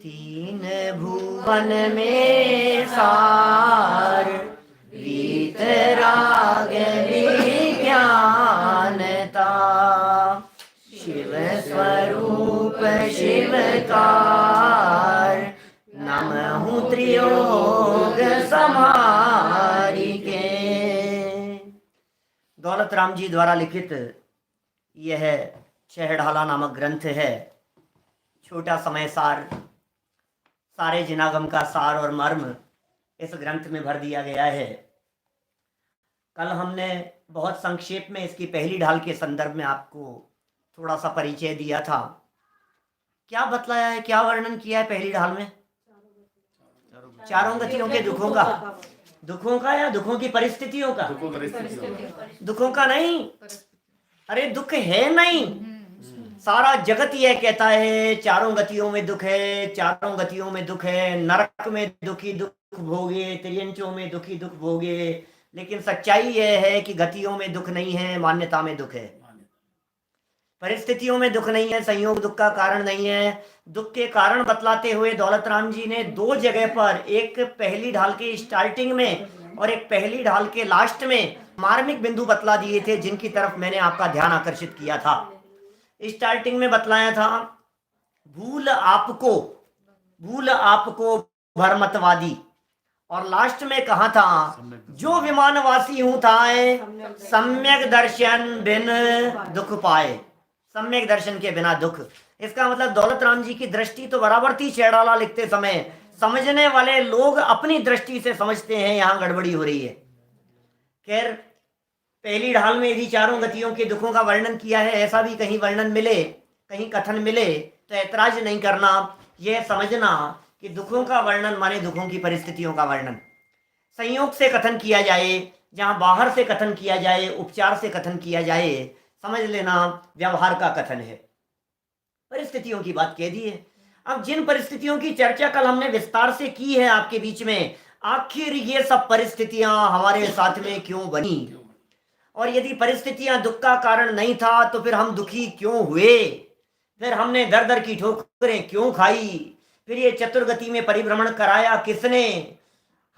तीन भुवन में सार वीतराग विज्ञानता। शिव स्वरूप शिवकार नमहु त्रियोग समारिके। दौलत राम जी द्वारा लिखित यह छहढाला नामक ग्रंथ है। छोटा समय सार, सारे जिनागम का सार और मर्म इस ग्रंथ में भर दिया गया है। कल हमने बहुत संक्षेप में इसकी पहली ढाल के संदर्भ में आपको थोड़ा सा परिचय दिया था। क्या बतलाया है, क्या वर्णन किया है पहली ढाल में? चारों गतियों के दुखों का या दुखों की परिस्थितियों का? दुखों का नहीं, अरे दुख है नहीं। सारा जगत यह कहता है चारों गतियों में दुख है, चारों गतियों में दुख है। नरक में दुखी दुख भोगे, त्रियंचों में दुखी दुख भोगे। लेकिन सच्चाई यह है कि गतियों में दुख नहीं है, मान्यता में दुख है। परिस्थितियों में दुख नहीं है, संयोग दुख का कारण नहीं है। दुख के कारण बतलाते हुए दौलत राम जी ने दो जगह पर, एक पहली ढाल के स्टार्टिंग में और एक पहली ढाल के लास्ट में मार्मिक बिंदु बतला दिए थे, जिनकी तरफ मैंने आपका ध्यान आकर्षित किया था। स्टार्टिंग में बतलाया था भूल आपको भरमतवादी, और लास्ट में कहा था जो विमानवासी हूं थाए सम्यक दर्शन बिन दुख पाए। सम्यक दर्शन के बिना दुख, इसका मतलब दौलत राम जी की दृष्टि तो बराबर थी। छहढाला लिखते समय समझने वाले लोग अपनी दृष्टि से समझते हैं यहां गड़बड़ी हो रही है। खैर, पहली ढाल में यदि चारों गतियों के दुखों का वर्णन किया है, ऐसा भी कहीं वर्णन मिले, कहीं कथन मिले तो ऐतराज नहीं करना। यह समझना कि दुखों का वर्णन माने दुखों की परिस्थितियों का वर्णन। संयोग से कथन किया जाए, जहां बाहर से कथन किया जाए, उपचार से कथन किया जाए, समझ लेना व्यवहार का कथन है। परिस्थितियों की बात कह दी है। अब जिन परिस्थितियों की चर्चा कल हमने विस्तार से की है आपके बीच में, आखिर ये सब परिस्थितियां हमारे साथ में क्यों बनी, और यदि परिस्थितियां दुख का कारण नहीं था तो फिर हम दुखी क्यों हुए, फिर हमने दर दर की ठोकरें क्यों खाई, फिर ये चतुर्गति में परिभ्रमण कराया किसने।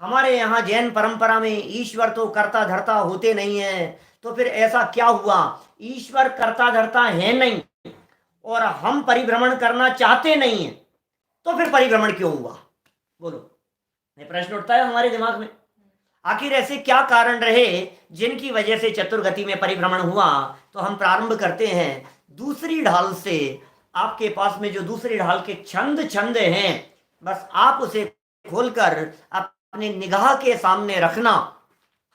हमारे यहाँ जैन परंपरा में ईश्वर तो कर्ता धर्ता होते नहीं है, तो फिर ऐसा क्या हुआ, ईश्वर कर्ता धर्ता है नहीं और हम परिभ्रमण करना चाहते नहीं है, तो फिर परिभ्रमण क्यों हुआ? बोलो, ये प्रश्न उठता है हमारे दिमाग में। आखिर ऐसे क्या कारण रहे जिनकी वजह से चतुर्गति में परिभ्रमण हुआ? तो हम प्रारंभ करते हैं दूसरी ढाल से। आपके पास में जो दूसरी ढाल के छंद हैं, बस आप उसे खोलकर अपने निगाह के सामने रखना।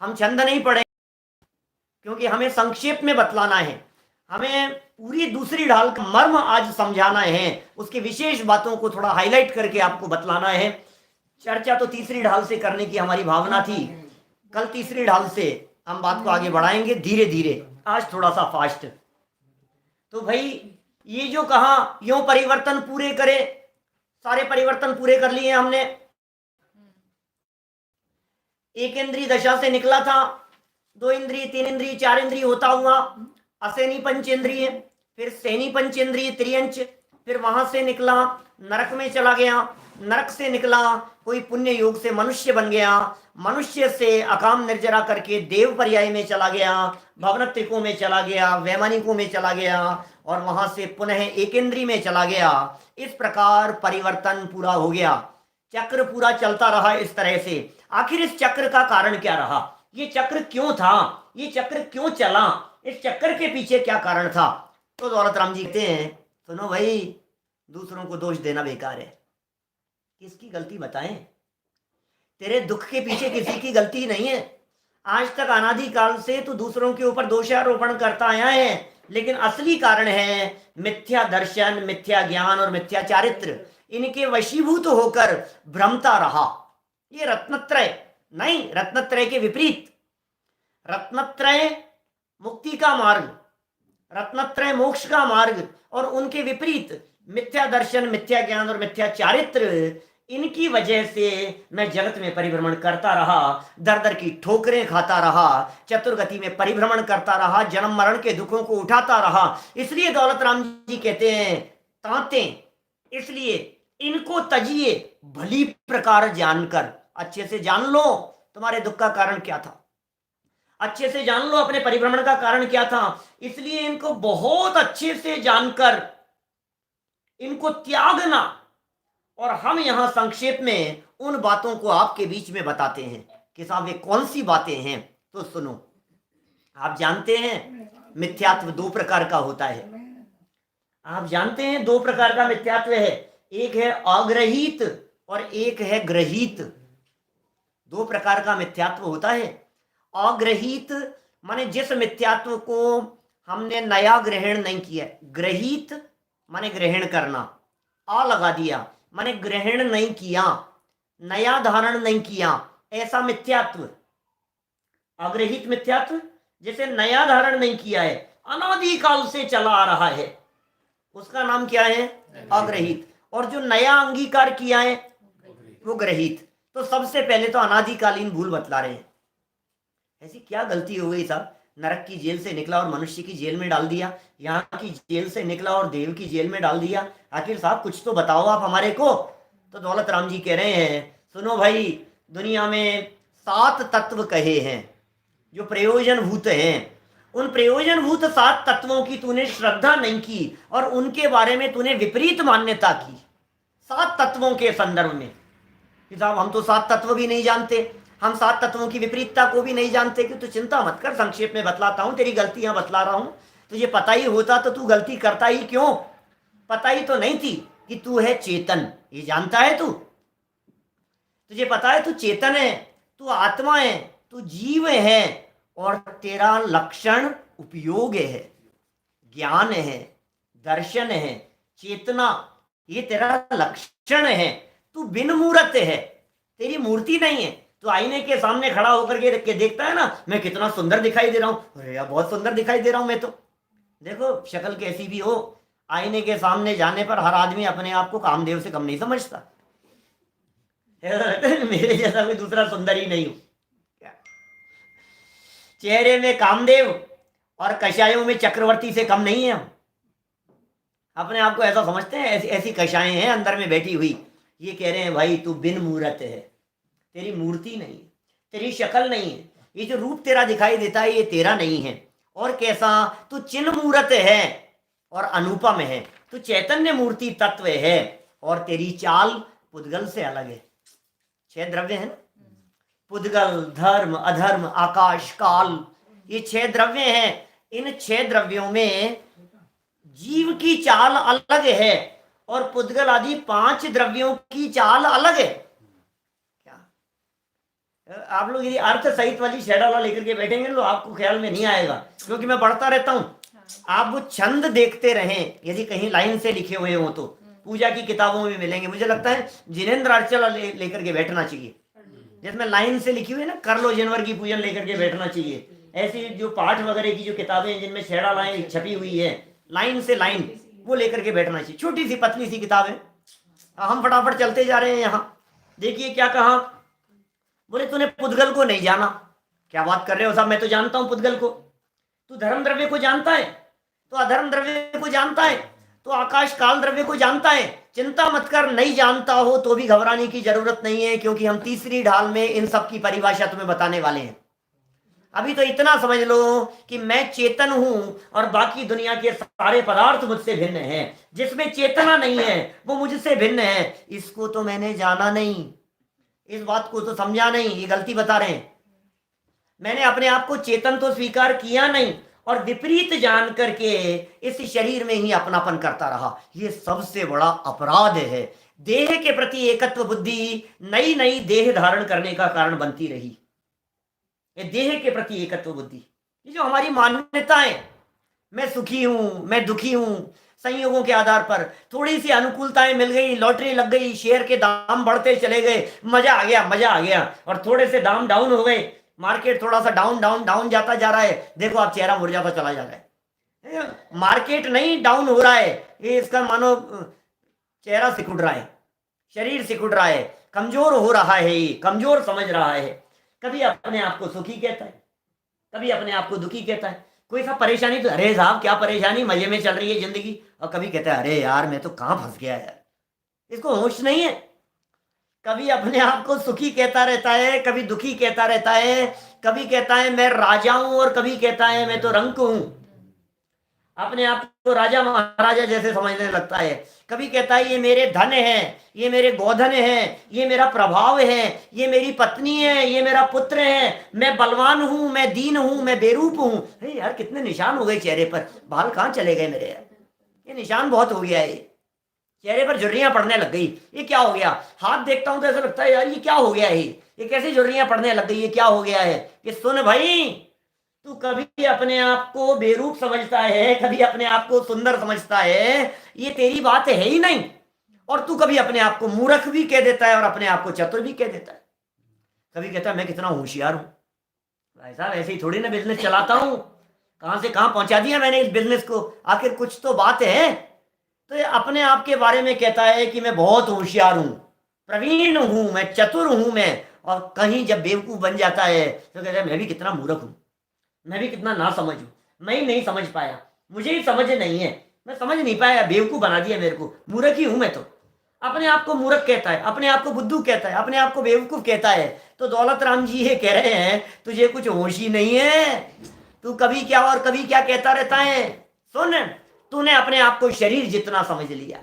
हम छंद नहीं पढ़े क्योंकि हमें संक्षेप में बतलाना है, हमें पूरी दूसरी ढाल का मर्म आज समझाना है, उसकी विशेष बातों को थोड़ा हाईलाइट करके आपको बतलाना है। चर्चा तो तीसरी ढाल से करने की हमारी भावना थी। कल तीसरी ढाल से हम बात को आगे बढ़ाएंगे धीरे धीरे, आज थोड़ा सा फास्ट। तो भाई ये जो कहा यूं परिवर्तन पूरे करे, सारे परिवर्तन पूरे कर लिए हमने। एक इंद्रिय दशा से निकला था, दो इंद्रिय, तीन इंद्रिय, चार इंद्रिय होता हुआ असेनी पंचेंद्रिय, फिर सेनी पंचेंद्रिय त्रियंच, फिर वहां से निकला नरक में चला गया, नरक से निकला कोई पुण्य योग से मनुष्य बन गया, मनुष्य से अकाम निर्जरा करके देव पर्याय में चला गया, भवनत्रिकों में चला गया, वैमानिकों में चला गया, और वहां से पुनः एकेंद्री में चला गया। इस प्रकार परिवर्तन पूरा हो गया, चक्र पूरा चलता रहा इस तरह से। आखिर इस चक्र का कारण क्या रहा, ये चक्र क्यों था, ये चक्र क्यों चला, इस चक्कर के पीछे क्या कारण था? तो दौलत राम जी कहते हैं, सुनो भाई, दूसरों को दोष देना बेकार है। किसकी गलती बताएं? तेरे दुख के पीछे किसी की गलती नहीं है। आज तक अनादिकाल से तू दूसरों के ऊपर दोषारोपण करता आया है, लेकिन असली कारण है मिथ्या दर्शन, मिथ्या ज्ञान और मिथ्या चारित्र। इनके वशीभूत होकर भ्रमता रहा। ये रत्नत्रय नहीं, रत्नत्रय के विपरीत। रत्नत्रय मुक्ति का मार्ग, रत्नत्रय मोक्ष का मार्ग, और उनके विपरीत मिथ्या दर्शन, मिथ्या ज्ञान और मिथ्या चारित्र। इनकी वजह से मैं जगत में परिभ्रमण करता रहा, दर दर की ठोकरें खाता रहा, चतुर्गति में परिभ्रमण करता रहा, जन्म मरण के दुखों को उठाता रहा। इसलिए दौलत राम जी कहते हैं तांते, इसलिए इनको तजिए भली प्रकार जानकर। अच्छे से जान लो तुम्हारे दुख का कारण क्या था, अच्छे से जान लो अपने परिभ्रमण का कारण क्या था। इसलिए इनको बहुत अच्छे से जानकर इनको त्यागना। और हम यहां संक्षेप में उन बातों को आपके बीच में बताते हैं कि साहब वे कौन सी बातें हैं। तो सुनो, आप जानते हैं मिथ्यात्व दो प्रकार का होता है। आप जानते हैं दो प्रकार का मिथ्यात्व है, एक है अग्रहित और एक है ग्रहित। दो प्रकार का मिथ्यात्व होता है। अग्रहित माने जिस मिथ्यात्व को हमने नया ग्रहण नहीं किया। ग्रहित माने ग्रहण करना, आ लगा दिया माने ग्रहण नहीं किया, नया धारण नहीं किया, ऐसा मिथ्यात्व। अग्रहित मिथ्यात्व जिसे नया धारण नहीं किया है, अनादिकाल से चला आ रहा है, उसका नाम क्या है? अग्रहित। और जो नया अंगीकार किया है वो ग्रहित। तो सबसे पहले तो अनादिकालीन भूल बतला रहे हैं। ऐसी क्या गलती हो गई साहब, नरक की जेल से निकला और मनुष्य की जेल में डाल दिया, यहाँ की जेल से निकला और देव की जेल में डाल दिया। आखिर साहब कुछ तो बताओ आप हमारे को। तो दौलत राम जी कह रहे हैं, सुनो भाई, दुनिया में 7 तत्व कहे हैं जो प्रयोजनभूत हैं। उन प्रयोजनभूत 7 तत्वों की तूने श्रद्धा नहीं की और उनके बारे में तूने विपरीत मान्यता की 7 तत्वों के संदर्भ में। कि साहब हम तो 7 तत्व भी नहीं जानते, हम 7 तत्वों की विपरीतता को भी नहीं जानते। कि तू चिंता मत कर, संक्षेप में बतलाता हूं, तेरी गलतियां बतला रहा हूं। तुझे पता ही होता तो तू गलती करता ही क्यों? पता ही तो नहीं थी कि तू है चेतन, ये जानता है तू? तुझे पता है तू चेतन है, तू आत्मा है, तू जीव है और तेरा लक्षण उपयोग है, ज्ञान है, दर्शन है, चेतना, ये तेरा लक्षण है। तू बिन मूर्त है, तेरी मूर्ति नहीं है। तो आईने के सामने खड़ा होकर के देखता है ना, मैं कितना सुंदर दिखाई दे रहा हूं, अरे यार बहुत सुंदर दिखाई दे रहा हूं मैं तो। देखो शक्ल कैसी भी हो, आईने के सामने जाने पर हर आदमी अपने आप को कामदेव से कम नहीं समझता। मेरे जैसा कोई दूसरा सुंदर ही नहीं हूं। चेहरे में कामदेव और कषायों में चक्रवर्ती से कम नहीं है हम। अपने आप को ऐसा समझते हैं, ऐसी ऐसी कषाएं हैं अंदर में बैठी हुई। ये कह रहे हैं भाई तू बिन मूर्त है, तेरी मूर्ति नहीं है, तेरी शक्ल नहीं है, ये जो रूप तेरा दिखाई देता है ये तेरा नहीं है। और कैसा? तू चिन्ह मूर्त है और अनुपम है, तू चैतन्य मूर्ति तत्व है और तेरी चाल पुद्गल से अलग है। 6 द्रव्य है ना, पुद्गल, धर्म, अधर्म, आकाश, काल, ये 6 द्रव्य हैं। इन 6 द्रव्यों में जीव की चाल अलग है और पुद्गल आदि 5 द्रव्यों की चाल अलग है। क्या आप लोग यदि अर्थ सहित वाली शेडाला लेकर के बैठेंगे तो आपको ख्याल में नहीं आएगा, क्योंकि मैं पढ़ता रहता हूं। आप वो छंद देखते रहें, यदि कहीं लाइन से लिखे हुए हो तो पूजा की किताबों में मिलेंगे। मुझे लगता है जिनेंद्र अर्चला लेकर के बैठना चाहिए, जिसमें लाइन से लिखी हुई है ना, कर लो जनवर की पूजन लेकर के बैठना चाहिए। ऐसी जो पाठ वगैरह की जो किताबें हैं जिनमें शेड़ा लाइन छपी हुई है, लाइन से लाइन, वो लेकर के बैठना चाहिए। छोटी सी पतली सी किताब है। हम फटाफट चलते जा रहे हैं। यहाँ देखिए क्या कहा, बोले तूने पुद्गल को नहीं जाना। क्या बात कर रहे हो साहब, मैं तो जानता हूं पुद्गल को। तू धर्म द्रव्य को जानता है, तो अधर्म द्रव्य को जानता है, तो आकाश काल द्रव्य को जानता है। चिंता मत कर, नहीं जानता हो तो भी घबराने की जरूरत नहीं है, क्योंकि हम तीसरी ढाल में इन सब की परिभाषा तुम्हें बताने वाले हैं। अभी तो इतना समझ लो कि मैं चेतन हूं और बाकी दुनिया के सारे पदार्थ मुझसे भिन्न हैं। जिसमें चेतना नहीं है वो मुझसे भिन्न है। इसको तो मैंने जाना नहीं, इस बात को तो समझा नहीं, ये गलती बता रहे हैं। मैंने अपने आप को चेतन तो स्वीकार किया नहीं और विपरीत जान करके इस शरीर में ही अपनापन करता रहा। ये सबसे बड़ा अपराध है। देह के प्रति एकत्व बुद्धि नई नई देह धारण करने का कारण बनती रही। ये देह के प्रति एकत्व बुद्धि, ये जो हमारी मान्यताएं, मैं सुखी हूं, मैं दुखी हूं, संयोगों के आधार पर थोड़ी सी अनुकूलताएं मिल गई, लॉटरी लग गई, शेयर के दाम बढ़ते चले गए, मजा आ गया, मजा आ गया। और थोड़े से दाम डाउन हो गए, मार्केट थोड़ा सा डाउन डाउन डाउन जाता जा रहा है, देखो आप चेहरा मुरझाता चला जा रहा है। मार्केट नहीं डाउन हो रहा है, ये इसका मानो चेहरा सिकुड़ रहा है, शरीर सिकुड़ रहा है, कमजोर हो रहा है, ये कमजोर समझ रहा है। कभी अपने आप को सुखी कहता है, कभी अपने आप को दुखी कहता है। कोई सा परेशानी तो अरे साहब क्या परेशानी, मजे में चल रही है जिंदगी। और कभी कहता है अरे यार मैं तो कहाँ फंस गया यार, इसको होश नहीं है। कभी अपने आप को सुखी कहता रहता है, कभी दुखी कहता रहता है, कभी कहता है मैं राजा हूं और कभी कहता है मैं तो रंक हूं। अपने आप को राजा महाराजा जैसे समझने लगता है। कभी कहता है ये मेरे धन है, ये मेरे गोधन है, ये मेरा प्रभाव है, ये मेरी पत्नी है, ये मेरा पुत्र है, मैं बलवान हूं, मैं दीन हूं, मैं बेरूप हूं। अरे यार कितने निशान हो गए चेहरे पर, बाल कहाँ चले गए मेरे यार, ये निशान बहुत हो गया है। चेहरे पर झुर्रियां पड़ने लग गई, ये क्या हो गया। हाथ देखता हूं तो ऐसा लगता है यार ये क्या हो गया है, ये कैसी झुर्रियां पड़ने लग गई, ये क्या हो गया है। कि सुन भाई, तू कभी अपने आप को बेरूप समझता है, कभी अपने आप को सुंदर समझता है, ये तेरी बात है ही नहीं। और तू कभी अपने आप को मूर्ख भी कह देता है और अपने आप को चतुर भी कह देता है। कभी कहता है मैं कितना होशियार हूं। भाई साहब ऐसे ही थोड़ी ना बिजनेस चलाता हूं, कहां से कहां पहुंचा दिया मैंने इस बिजनेस को, आखिर कुछ तो बात है। तो ये अपने आप के बारे में कहता है कि मैं बहुत होशियार हूं, प्रवीण हूं, मैं चतुर हूं मैं। और कहीं जब बेवकूफ बन जाता है तो कहता है मैं भी कितना मूर्ख हूं, मैं भी कितना ना समझ हूं, मैं ही नहीं समझ पाया, मुझे ही समझ नहीं है, मैं समझ नहीं पाया, बेवकूफ बना दिया मेरे को, मूर्ख ही हूं मैं तो। अपने आप को मूर्ख कहता है, अपने आप को बुद्धू कहता है, अपने आप को बेवकूफ कहता है। तो दौलत राम जी ये कह रहे हैं तुझे कुछ होश ही नहीं है, तू कभी क्या और कभी क्या कहता रहता है। सुन, तूने अपने आप को शरीर जितना समझ लिया,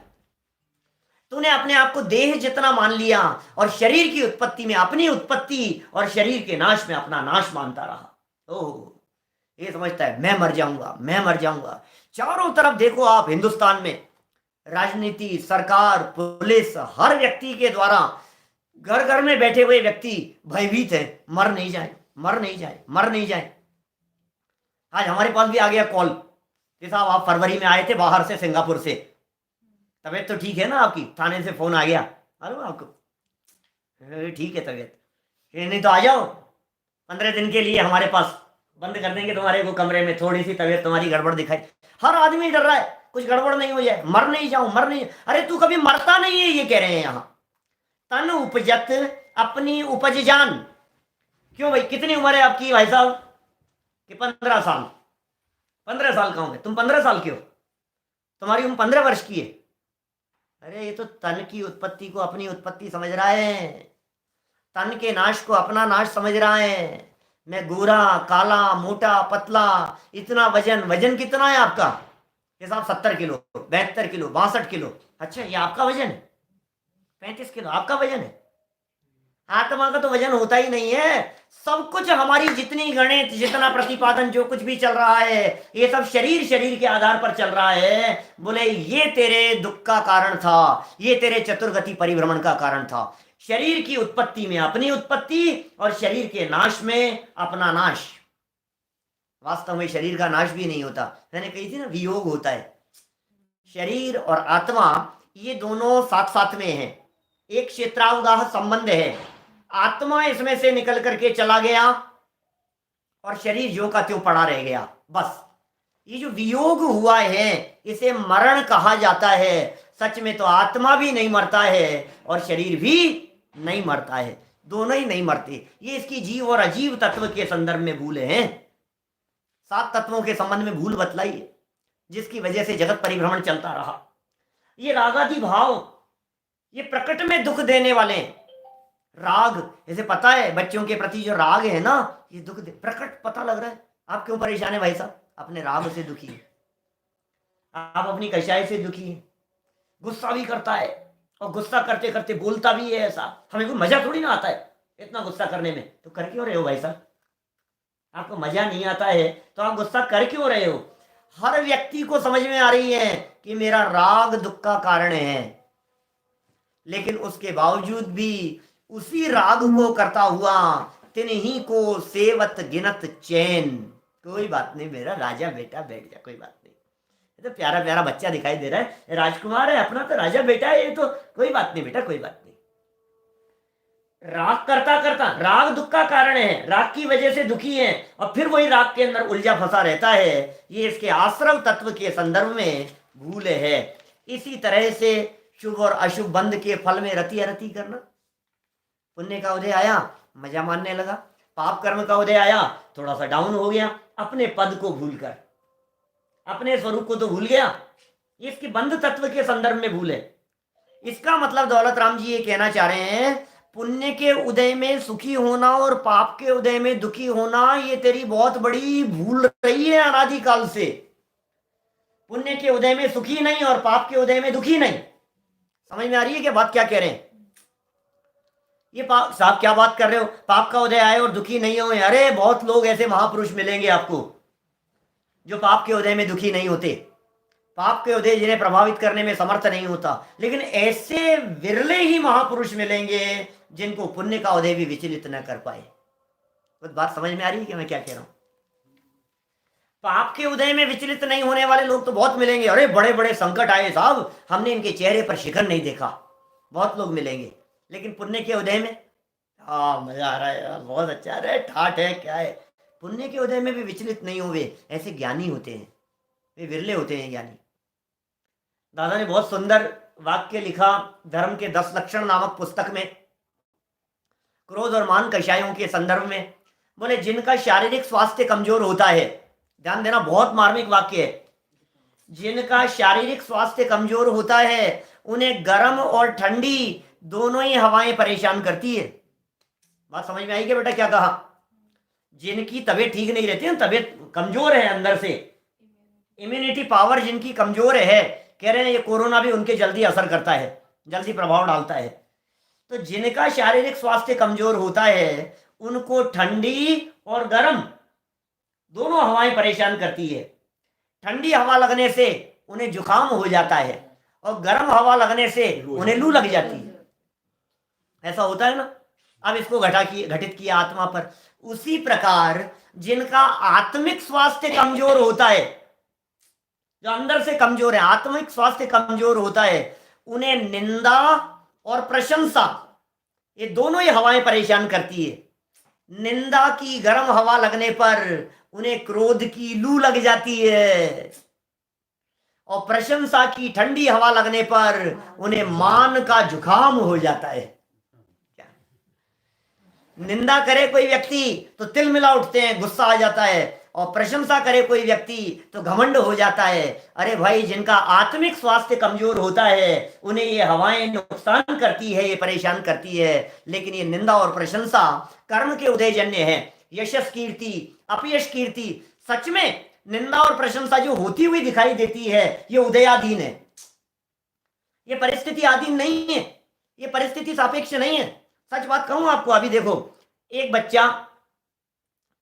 तूने अपने आप को देह जितना मान लिया, और शरीर की उत्पत्ति में अपनी उत्पत्ति और शरीर के नाश में अपना नाश मानता रहा। ओह, ये समझता है मैं मर जाऊंगा, मैं मर जाऊंगा। चारों तरफ देखो आप, हिंदुस्तान में राजनीति, सरकार, पुलिस, हर व्यक्ति के द्वारा घर घर में बैठे हुए व्यक्ति भयभीत है, मर नहीं जाए, मर नहीं जाए, मर नहीं जाए। आज हमारे पास भी आ गया कॉल कि साहब आप फरवरी में आए थे बाहर से, सिंगापुर से, तबीयत तो ठीक है ना आपकी। थाने से फोन आ गया, अरे आपको ठीक है तबीयत, नहीं तो आ जाओ 15 दिन के लिए हमारे पास, बंद कर देंगे तुम्हारे को कमरे में, थोड़ी सी तबीयत तुम्हारी गड़बड़ दिखाई। हर आदमी डर रहा है कुछ गड़बड़ नहीं हो जाए, मर नहीं जाऊं, मर नहीं। अरे तू कभी मरता नहीं है, ये कह रहे हैं यहां। तन उपजत अपनी उपज जान। क्यों भाई, कितनी उम्र है आपकी भाई साहब? कि 15 साल। 15 साल का हूं मैं, तुम 15 साल के हो, तुम्हारी उम्र 15 वर्ष की है। अरे ये तो तन की उत्पत्ति को अपनी उत्पत्ति समझ रहा है, तन के नाश को अपना नाश समझ रहा है। मैं गोरा, काला, मोटा, पतला, इतना वजन, वजन कितना है आपका? ये साहब 70 किलो, 72 किलो, 62 किलो। अच्छा ये आपका वजन है? 35 किलो आपका वजन है? आत्मा का तो वजन होता ही नहीं है। सब कुछ हमारी जितनी गणित, जितना प्रतिपादन, जो कुछ भी चल रहा है, ये सब शरीर शरीर के आधार पर चल रहा है। बोले ये तेरे दुख का कारण था, ये तेरे चतुर्गति परिभ्रमण का कारण था। शरीर की उत्पत्ति में अपनी उत्पत्ति और शरीर के नाश में अपना नाश। वास्तव में शरीर का नाश भी नहीं होता, मैंने कही थी ना, वियोग होता है। शरीर और आत्मा ये दोनों साथ साथ में हैं, एक क्षेत्रावगाह संबंध है। आत्मा इसमें से निकल करके चला गया और शरीर जो का त्यों पड़ा रह गया, बस। ये जो वियोग हुआ है इसे मरण कहा जाता है। सच में तो आत्मा भी नहीं मरता है और शरीर भी नहीं मरता है, दोनों ही नहीं मरते। ये इसकी जीव और अजीव तत्व के संदर्भ में भूल हैं। 7 तत्वों के संबंध में भूल बतलाई है, जिसकी वजह से जगत परिभ्रमण चलता रहा। ये रागादि भाव, ये प्रकट में दुख देने वाले हैं। राग, जैसे पता है बच्चों के प्रति जो राग है ना, ये दुख प्रकट पता लग रहा है। आप क्यों परेशान है भाई साहब? अपने राग से दुखी है, आप अपनी कषाय से दुखी है। गुस्सा भी करता है और गुस्सा करते करते बोलता भी है ऐसा। हमें कोई मजा थोड़ी ना आता है इतना गुस्सा करने में, तो कर क्यों रहे हो भाई साहब? आपको मजा नहीं आता है तो आप गुस्सा कर क्यों रहे हो? हर व्यक्ति को समझ में आ रही है कि मेरा राग दुख का कारण है, लेकिन उसके बावजूद भी उसी राग को करता हुआ तिन्हीं को सेवत गिनत चैन। कोई बात नहीं मेरा राजा बेटा, बैठ जा, कोई बात नहीं। ये तो प्यारा प्यारा बच्चा दिखाई दे रहा है, राजकुमार है अपना, तो राजा बेटा है ये तो, कोई बात नहीं बेटा, कोई बात नहीं। राग करता करता, राग दुख का कारण है, राग की वजह से दुखी है और फिर वही राग के अंदर उलझा फंसा रहता है। ये इसके आश्रव तत्व के संदर्भ में भूल है। इसी तरह से शुभ और अशुभ बंध के फल में रति अरति करना। पुण्य का उदय आया, मजा मानने लगा, पाप कर्म का उदय आया, थोड़ा सा डाउन हो गया, अपने पद को भूलकर, अपने स्वरूप को तो भूल गया। इसकी बंध तत्व के संदर्भ में भूल है। इसका मतलब दौलत राम जी ये कहना चाह रहे हैं, पुण्य के उदय में सुखी होना और पाप के उदय में दुखी होना ये तेरी बहुत बड़ी भूल रही है अनादिकाल से। पुण्य के उदय में सुखी नहीं और पाप के उदय में दुखी नहीं। समझ में आ रही है क्या बात क्या कह रहे हैं? ये पाप साहब क्या बात कर रहे हो, पाप का उदय आए और दुखी नहीं हो? अरे बहुत लोग ऐसे महापुरुष मिलेंगे आपको जो पाप के उदय में दुखी नहीं होते, पाप के उदय जिन्हें प्रभावित करने में समर्थ नहीं होता। लेकिन ऐसे विरले ही महापुरुष मिलेंगे जिनको पुण्य का उदय भी विचलित न कर पाए। कुछ बात समझ में आ रही है कि मैं क्या कह रहा हूं? पाप के उदय में विचलित नहीं होने वाले लोग तो बहुत मिलेंगे। अरे बड़े बड़े संकट आए साहब, हमने इनके चेहरे पर शिखर नहीं देखा, बहुत लोग मिलेंगे। लेकिन पुण्य के उदय में हाँ मजा आ रहा है यार, बहुत अच्छा, अरे ठाठ है क्या है। पुण्य के उदय में भी विचलित नहीं हुए, ऐसे ज्ञानी होते हैं, वे विरले होते हैं ज्ञानी। दादा ने बहुत सुंदर वाक्य लिखा धर्म के 10 लक्षण नामक पुस्तक में, क्रोध और मान कषायों के संदर्भ में। बोले जिनका शारीरिक स्वास्थ्य कमजोर होता है, ध्यान देना बहुत मार्मिक वाक्य है, जिनका शारीरिक स्वास्थ्य कमजोर होता है उन्हें गर्म और ठंडी दोनों ही हवाएं परेशान करती है। बात समझ में आई क्या बेटा क्या कहा? जिनकी तबीयत ठीक नहीं रहती है, तबीयत कमजोर है अंदर से, इम्यूनिटी पावर जिनकी कमजोर है, कह रहे हैं ये कोरोना भी उनके जल्दी असर करता है, जल्दी प्रभाव डालता है। तो जिनका शारीरिक स्वास्थ्य कमजोर होता है उनको ठंडी और गर्म दोनों हवाएं परेशान करती है। ठंडी हवा लगने से उन्हें जुकाम हो जाता है और गर्म हवा लगने से उन्हें लू लग जाती है। ऐसा होता है ना। अब इसको घटित किया आत्मा पर। उसी प्रकार जिनका आत्मिक स्वास्थ्य कमजोर होता है, जो अंदर से कमजोर है, आत्मिक स्वास्थ्य कमजोर होता है, उन्हें निंदा और प्रशंसा ये दोनों ही हवाएं परेशान करती है। निंदा की गर्म हवा लगने पर उन्हें क्रोध की लू लग जाती है और प्रशंसा की ठंडी हवा लगने पर उन्हें मान का जुकाम हो जाता है। निंदा करे कोई व्यक्ति तो तिल मिला उठते हैं, गुस्सा आ जाता है, और प्रशंसा करे कोई व्यक्ति तो घमंड हो जाता है। अरे भाई जिनका आत्मिक स्वास्थ्य कमजोर होता है उन्हें ये हवाएं नुकसान करती है, ये परेशान करती है। लेकिन ये निंदा और प्रशंसा कर्म के उदयजन्य है। यशस कीर्ति अपयश कीर्ति, सच में निंदा और प्रशंसा जो होती हुई दिखाई देती है ये उदयाधीन है, ये परिस्थिति अधीन नहीं है, ये परिस्थिति सापेक्ष नहीं है। सच बात कहूं आपको, अभी देखो एक बच्चा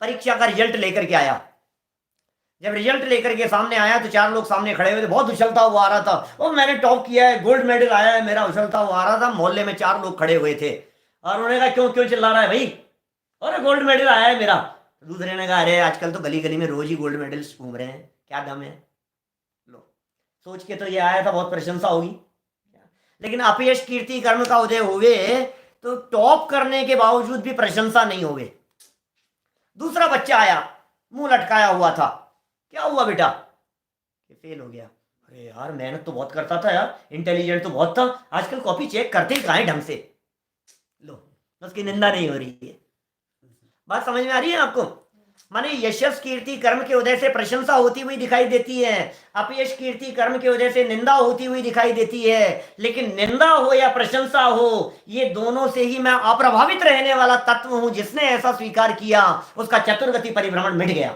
परीक्षा का रिजल्ट लेकर के आया, जब रिजल्ट लेकर के सामने आया तो 4 लोग सामने खड़े हुए थे, बहुत उछलता हुआ आ रहा था, और मैंने टॉप किया है, गोल्ड मेडल आया है मेरा, उछलता हुआ आ रहा था। मोहल्ले में 4 लोग खड़े हुए थे और उन्होंने कहा क्यों क्यों चिल्ला रहा है भाई, अरे गोल्ड मेडल आया है मेरा। दूसरे ने कहा अरे आजकल तो गली गली में रोज ही गोल्ड मेडल्स घूम रहे हैं, क्या दम है। लो सोच के तो ये आया था बहुत प्रशंसा होगी, लेकिन अपयश कीर्ति कर्म का उदय हुए तो टॉप करने के बावजूद भी प्रशंसा नहीं होगी। दूसरा बच्चा आया, मुंह लटकाया हुआ था, क्या हुआ बेटा, फेल हो गया। अरे यार मेहनत तो बहुत करता था यार, इंटेलिजेंट तो बहुत था, आजकल कॉपी चेक करते ही कहाँ है ढंग से। लो उसकी निंदा नहीं हो रही है। बात समझ में आ रही है आपको? माने यशस कीर्ति कर्म के उदय से प्रशंसा होती हुई दिखाई देती है, अपयश कीर्ति कर्म के उदय से निंदा होती हुई दिखाई देती है। लेकिन निंदा हो या प्रशंसा हो, ये दोनों से ही मैं अप्रभावित रहने वाला तत्व हूं। जिसने ऐसा स्वीकार किया उसका चतुर्गति परिभ्रमण मिट गया,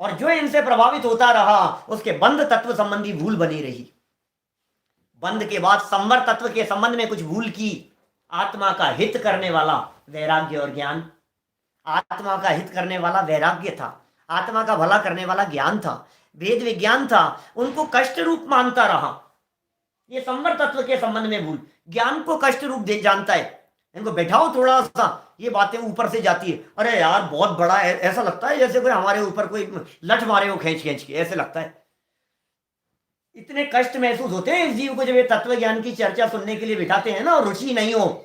और जो इनसे प्रभावित होता रहा उसके बंध तत्व संबंधी भूल बनी रही। बंध के बाद संवर तत्व के संबंध में कुछ भूल की, आत्मा का हित करने वाला वैराग्य और ज्ञान, आत्मा का हित करने वाला वैराग्य था, आत्मा का भला करने वाला ज्ञान था, वेद विज्ञान था, उनको कष्ट रूप मानता रहा। ये संवर तत्व के संबंध में भूल, ज्ञान को कष्ट रूप दे जानता है। इनको बैठाओ थोड़ा सा, ये बातें ऊपर से जाती है, अरे यार बहुत बड़ा है, ऐसा लगता है जैसे कोई हमारे ऊपर कोई लठ मारे हो खींच खींच के, ऐसे लगता है। इतने कष्ट महसूस होते हैं इस जीव को जब ये तत्व ज्ञान की चर्चा सुनने के लिए बिठाते हैं ना, और रुचि नहीं हो,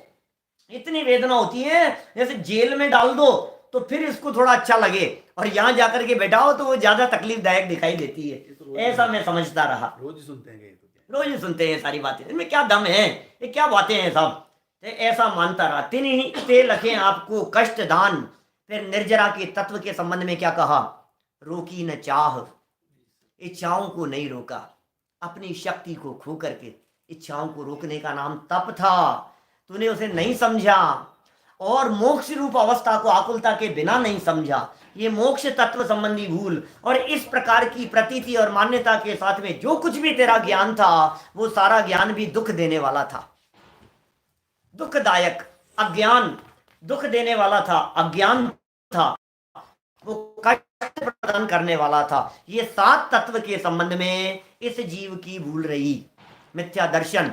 इतनी वेदना होती है जैसे जेल में डाल दो तो फिर इसको थोड़ा अच्छा लगे, और यहां जाकर के बैठाओ तो वो ज्यादा तकलीफदायक दिखाई देती है। ऐसा मैं समझता रहा। रोज ही सुनते हैं, रोज ही सुनते हैं सारी बातें, इनमें क्या दम है, ये क्या बातें हैं सब। ऐसा मानता रहा। तीन ही ते लखे आपको कष्ट दान। फिर निर्जरा के तत्व के संबंध में क्या कहा, रोकी न चाह, इच्छाओं को नहीं रोका, अपनी शक्ति को खो करके इच्छाओं को रोकने का नाम तप था, तूने उसे नहीं समझा और मोक्ष रूप अवस्था को आकुलता के बिना नहीं समझा। ये मोक्ष तत्व संबंधी भूल और इस प्रकार की प्रतीति और मान्यता के साथ में जो कुछ भी तेरा ज्ञान था वो सारा ज्ञान भी दुख देने वाला था, दुखदायक। अज्ञान दुख देने वाला था, अज्ञान था वो कष्ट प्रदान करने वाला था। ये 7 तत्व के संबंध में इस जीव की भूल रही। मिथ्या दर्शन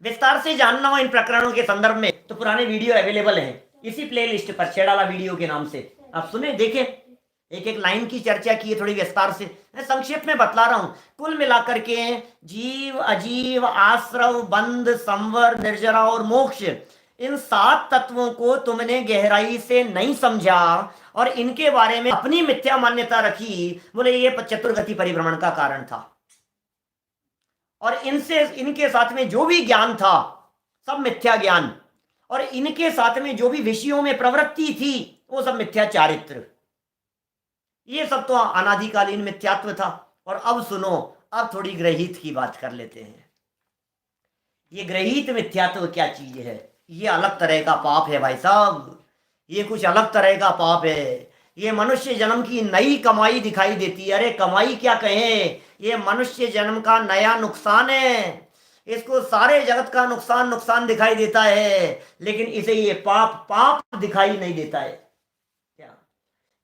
विस्तार से जानना हो इन प्रकरणों के संदर्भ में तो पुराने वीडियो अवेलेबल हैं इसी प्लेलिस्ट पर, छेड़ाला वीडियो के नाम से। आप सुने, देखें, एक एक लाइन की चर्चा की है थोड़ी विस्तार से। मैं संक्षेप में बतला रहा हूं। कुल मिलाकर के जीव, अजीव, आश्रव, बंध, संवर, निर्जरा और मोक्ष, इन 7 तत्वों को तुमने गहराई से नहीं समझा और इनके बारे में अपनी मिथ्या मान्यता रखी। बोले ये चतुर्गति परिभ्रमण का कारण था और इनके साथ में जो भी ज्ञान था सब मिथ्या ज्ञान, और इनके साथ में जो भी विषयों में प्रवृत्ति थी वो सब मिथ्या चारित्र। ये सब तो अनादिकालीन मिथ्यात्व था। और अब सुनो, अब थोड़ी ग्रहित की बात कर लेते हैं। ये ग्रहित मिथ्यात्व क्या चीज है? ये अलग तरह का पाप है भाई साहब, ये कुछ अलग तरह का पाप है। ये मनुष्य जन्म की नई कमाई दिखाई देती है। अरे कमाई क्या कहें, ये मनुष्य जन्म का नया नुकसान है। इसको सारे जगत का नुकसान नुकसान दिखाई देता है, लेकिन इसे ये पाप पाप दिखाई नहीं देता है। क्या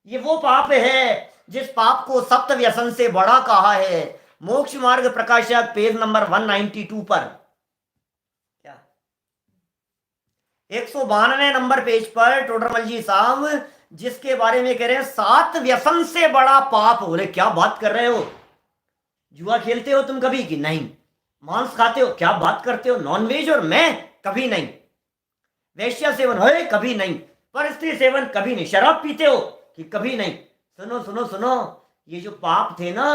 ये वो पाप है जिस पाप को सप्त व्यसन से बड़ा कहा है? मोक्ष मार्ग प्रकाशक पेज नंबर 192 पर, क्या 192 नंबर पेज पर टोडरमल जी साहब जिसके बारे में कह रहे हैं 7 व्यसन से बड़ा पाप। बोले क्या बात कर रहे हो? जुआ खेलते हो तुम कभी कि नहीं? मांस खाते हो? क्या बात करते हो? नॉनवेज और मैं कभी नहीं। वैश्या सेवन है कभी नहीं। परस्त्री सेवन कभी नहीं। शराब पीते हो कि कभी नहीं? सुनो सुनो सुनो, ये जो पाप थे ना,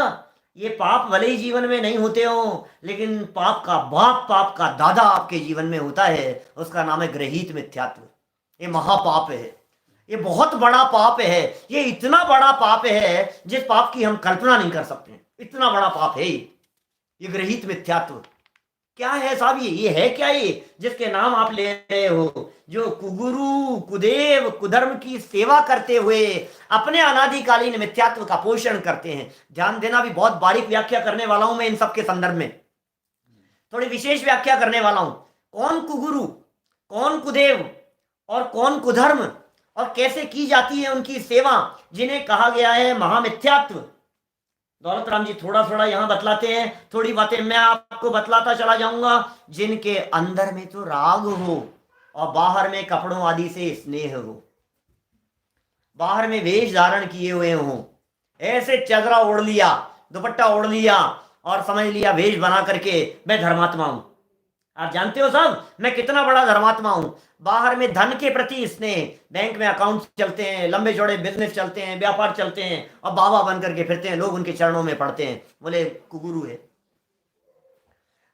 ये पाप भले ही जीवन में नहीं होते हो, लेकिन पाप का बाप, पाप का दादा आपके जीवन में होता है। उसका नाम है ग्रहित मिथ्यात्व। ये महापाप है, ये बहुत बड़ा पाप है। ये इतना बड़ा पाप है जिस पाप की हम कल्पना नहीं कर सकते। इतना बड़ा पाप है ये ग्रहित मिथ्यात्व। क्या है साहब ये है क्या ये जिसके नाम आप ले रहे हो? जो कुगुरु, कुदेव, कुधर्म की सेवा करते हुए अपने अनादिकालीन मिथ्यात्व का पोषण करते हैं। ध्यान देना, भी बहुत बारीक व्याख्या करने वाला हूं मैं इन सब के संदर्भ में, थोड़ी विशेष व्याख्या करने वाला हूं। कौन कुगुरु, कौन कुदेव और कौन कुधर्म, और कैसे की जाती है उनकी सेवा, जिन्हें कहा गया है महामिथ्यात्व। दौलत राम जी थोड़ा थोड़ा यहां बतलाते हैं, थोड़ी बातें मैं आपको बतलाता चला जाऊंगा। जिनके अंदर में तो राग हो और बाहर में कपड़ों आदि से स्नेह हो, बाहर में वेश धारण किए हुए हो, ऐसे चदरा ओढ़ लिया, दुपट्टा ओढ़ लिया और समझ लिया वेश बना करके मैं धर्मात्मा हूं। आप जानते हो साहब मैं कितना बड़ा धर्मात्मा हूं। बाहर में धन के प्रति स्नेह, बैंक में अकाउंट चलते हैं, लंबे चौड़े बिजनेस चलते हैं, व्यापार चलते हैं, और बाबा बन करके फिरते हैं, लोग उनके चरणों में पड़ते हैं। बोले कुगुरु है।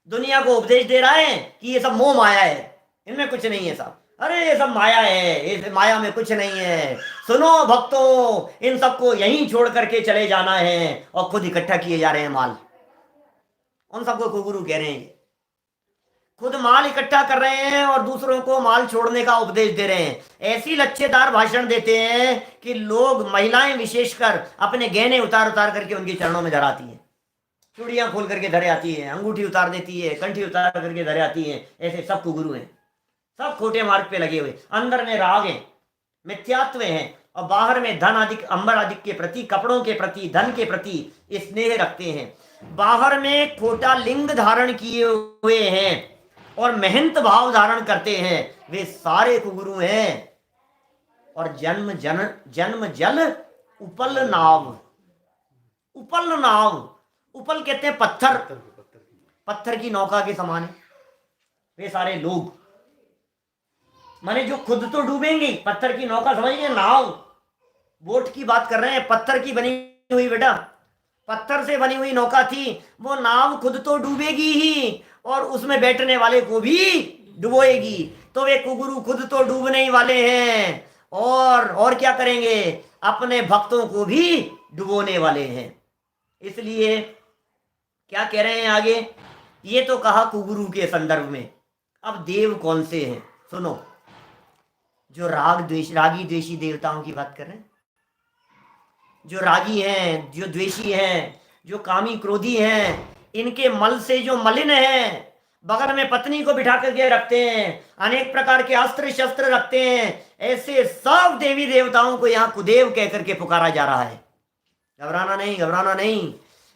दुनिया को उपदेश दे रहा है कि ये सब मोह माया है, इनमें कुछ नहीं है साहब। अरे ये सब माया है, इस माया में कुछ नहीं है। सुनो भक्तों, इन सबको यहीं छोड़ करके चले जाना है, और खुद इकट्ठा किए जा रहे हैं माल। उन सबको कुगुरु कह रहे हैं। खुद माल इकट्ठा कर रहे हैं और दूसरों को माल छोड़ने का उपदेश दे रहे हैं। ऐसी लच्छेदार भाषण देते हैं कि लोग, महिलाएं विशेषकर, अपने गहने उतार उतार करके उनके चरणों में धराती हैं। चूड़ियां खोल करके धरे आती है, अंगूठी उतार देती है, कंठी उतार करके धरे आती है। ऐसे सब कुगुरु हैं, सब खोटे मार्ग पे लगे हुए। अंदर में राग है, मिथ्यात्व है, और बाहर में धन आदि, अंबर आदि के प्रति, कपड़ों के प्रति, धन के प्रति स्नेह रखते हैं। बाहर में खोटा लिंग धारण किए हुए हैं और महंत भाव धारण करते हैं। वे सारे कुगुरु हैं। और जन्म जल उपल नाव, उपल नाव, उपल कहते हैं पत्थर, पत्थर की नौका के समान है वे सारे लोग। माने जो खुद तो डूबेंगे, पत्थर की नौका समझिए, नाव, बोट की बात कर रहे हैं, पत्थर की बनी हुई। बेटा पत्थर से बनी हुई नौका थी, वो नाव खुद तो डूबेगी ही और उसमें बैठने वाले को भी डुबोएगी। तो वे कुगुरु खुद तो डूबने ही वाले हैं और क्या करेंगे, अपने भक्तों को भी डुबोने वाले हैं। इसलिए क्या कह रहे हैं आगे, ये तो कहा कुगुरु के संदर्भ में। अब देव कौन से हैं सुनो। जो रागी द्वेषी देवताओं की बात कर रहे हैं, जो रागी हैं, जो द्वेषी हैं, जो कामी क्रोधी हैं, इनके मल से जो मलिन हैं, बगल में पत्नी को बिठा करके रखते हैं, अनेक प्रकार के अस्त्र शस्त्र रखते हैं, ऐसे सब देवी देवताओं को यहाँ कुदेव कह करके पुकारा जा रहा है। घबराना नहीं, घबराना नहीं।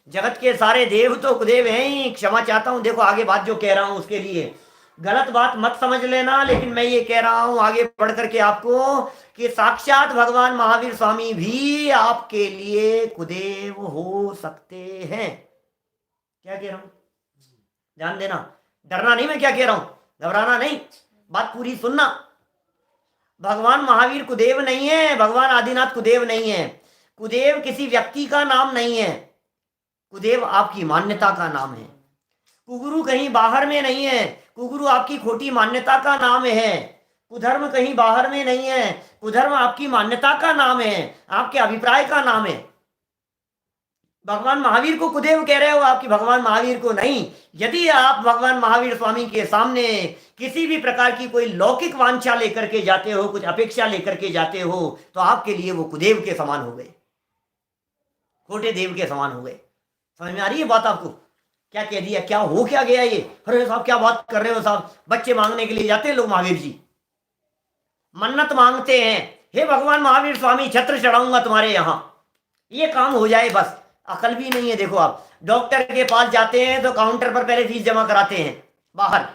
जगत के सारे देव तो कुदेव हैं ही। क्षमा चाहता हूं, देखो आगे बात जो कह रहा हूं उसके लिए गलत बात मत समझ लेना, लेकिन मैं ये कह रहा हूं आगे बढ़ करके आपको कि साक्षात भगवान महावीर स्वामी भी आपके लिए कुदेव हो सकते हैं। क्या कह रहा हूं ध्यान देना, डरना नहीं मैं क्या कह रहा हूं, घबराना नहीं, बात पूरी सुनना। भगवान महावीर कुदेव नहीं है, भगवान आदिनाथ कुदेव नहीं है। कुदेव किसी व्यक्ति का नाम नहीं है, कुदेव आपकी मान्यता का नाम है। कुगुरु कहीं बाहर में नहीं है, कुगुरु आपकी खोटी मान्यता का नाम है। कुधर्म कहीं बाहर में नहीं है, कुधर्म आपकी मान्यता का नाम है, आपके अभिप्राय का नाम है। भगवान महावीर को कुदेव कह रहे हो, आपकी भगवान महावीर को नहीं। यदि आप भगवान महावीर स्वामी के सामने किसी भी प्रकार की कोई लौकिक वांछा लेकर के जाते हो, कुछ अपेक्षा लेकर के जाते हो, तो आपके लिए वो कुदेव के समान हो गए, खोटे देव के समान हो गए। समझ में आ रही है बात आपको? क्या कह दिया, क्या हो क्या गया ये? अरे साहब क्या बात कर रहे हो साहब, बच्चे मांगने के लिए जाते हैं लोग महावीर जी, मन्नत मांगते हैं, हे भगवान महावीर स्वामी छत्र चढ़ाऊंगा तुम्हारे यहाँ, ये काम हो जाए बस। अकल भी नहीं है। देखो आप डॉक्टर के पास जाते हैं तो काउंटर पर पहले फीस जमा कराते हैं बाहर,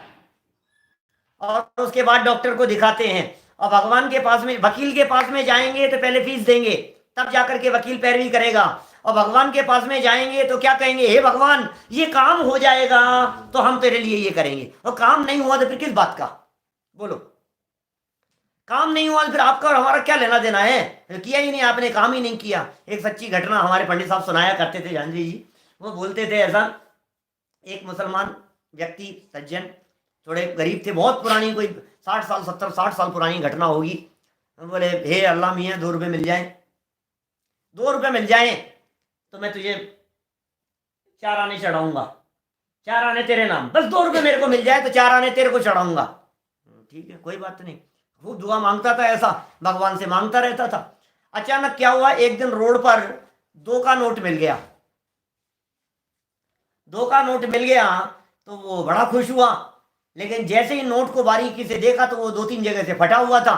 और उसके बाद डॉक्टर को दिखाते हैं। और भगवान के पास में, वकील के पास में जाएंगे तो पहले फीस देंगे, तब जाकर के वकील पैरवी करेगा। और भगवान के पास में जाएंगे तो क्या कहेंगे, हे भगवान ये काम हो जाएगा तो हम तेरे लिए ये करेंगे, और काम नहीं हुआ तो फिर किस बात का? बोलो, काम नहीं हुआ तो फिर आपका और हमारा क्या लेना देना है? किया ही नहीं आपने, काम ही नहीं किया। एक सच्ची घटना हमारे पंडित साहब सुनाया करते थे, जानवी जी, वो बोलते थे ऐसा, एक मुसलमान व्यक्ति सज्जन, थोड़े गरीब थे, बहुत पुरानी, कोई 60 साल 70-60 साल पुरानी घटना होगी। बोले, हे अल्लाह मियाँ 2 रुपये मिल जाए, 2 रुपये मिल जाए तो मैं तुझे 4 आने चढ़ाऊंगा, 4 आने तेरे नाम, बस 2 रुपये मेरे को मिल जाए तो 4 आने तेरे को चढ़ाऊंगा। ठीक है, कोई बात नहीं। वो दुआ मांगता था, ऐसा भगवान से मांगता रहता था। अचानक क्या हुआ, एक दिन रोड पर 2 का नोट मिल गया, 2 का नोट मिल गया तो वो बड़ा खुश हुआ। लेकिन जैसे ही नोट को बारीकी से देखा तो वो 2-3 जगह से फटा हुआ था।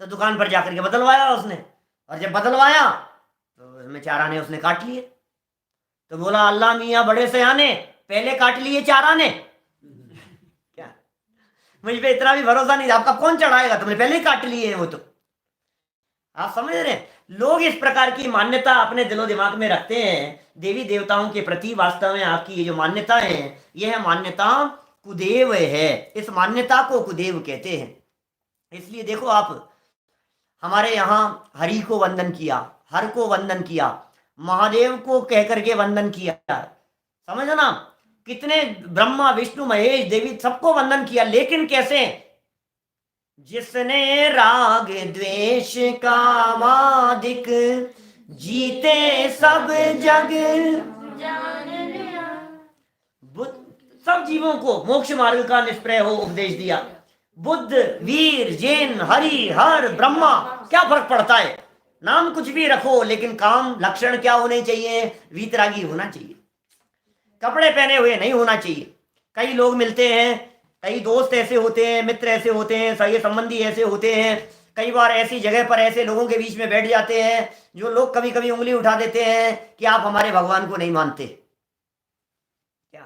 तो दुकान पर जाकर के बदलवाया उसने, और जब बदलवाया तो उसमें 4 आने उसने काट लिए। तो बोला, अल्लाह मियाँ बड़े सयाने, पहले काट लिए 4 आने। क्या मुझ पे इतना भी भरोसा नहीं, आपका कौन चढ़ाएगा, तुमने पहले ही काट लिए हैं वो तो। आप समझ रहे हैं? लोग इस प्रकार की मान्यता अपने दिलो दिमाग में रखते हैं देवी देवताओं के प्रति। वास्तव में आपकी ये जो मान्यता है, यह मान्यता कुदेव है। इस मान्यता को कुदेव कहते हैं। इसलिए देखो आप, हमारे यहाँ हरि को वंदन किया, हर को वंदन किया, महादेव को कह करके वंदन किया, समझो ना, कितने ब्रह्मा विष्णु महेश देवी सबको वंदन किया। लेकिन कैसे? जिसने राग द्वेष कामादिक जीते सब जग बुद्ध, सब जीवों को मोक्ष मार्ग का निष्प्रय हो उपदेश दिया। बुद्ध, वीर, जैन, हरि, हर, ब्रह्मा, क्या फर्क पड़ता है? नाम कुछ भी रखो, लेकिन काम लक्षण क्या होने चाहिए? वीतरागी होना चाहिए, कपड़े पहने हुए नहीं होना चाहिए। कई लोग मिलते हैं, कई दोस्त ऐसे होते हैं, मित्र ऐसे होते हैं, सगे संबंधी ऐसे होते हैं, कई बार ऐसी जगह पर ऐसे लोगों के बीच में बैठ जाते हैं जो लोग कभी कभी उंगली उठा देते हैं कि आप हमारे भगवान को नहीं मानते। क्या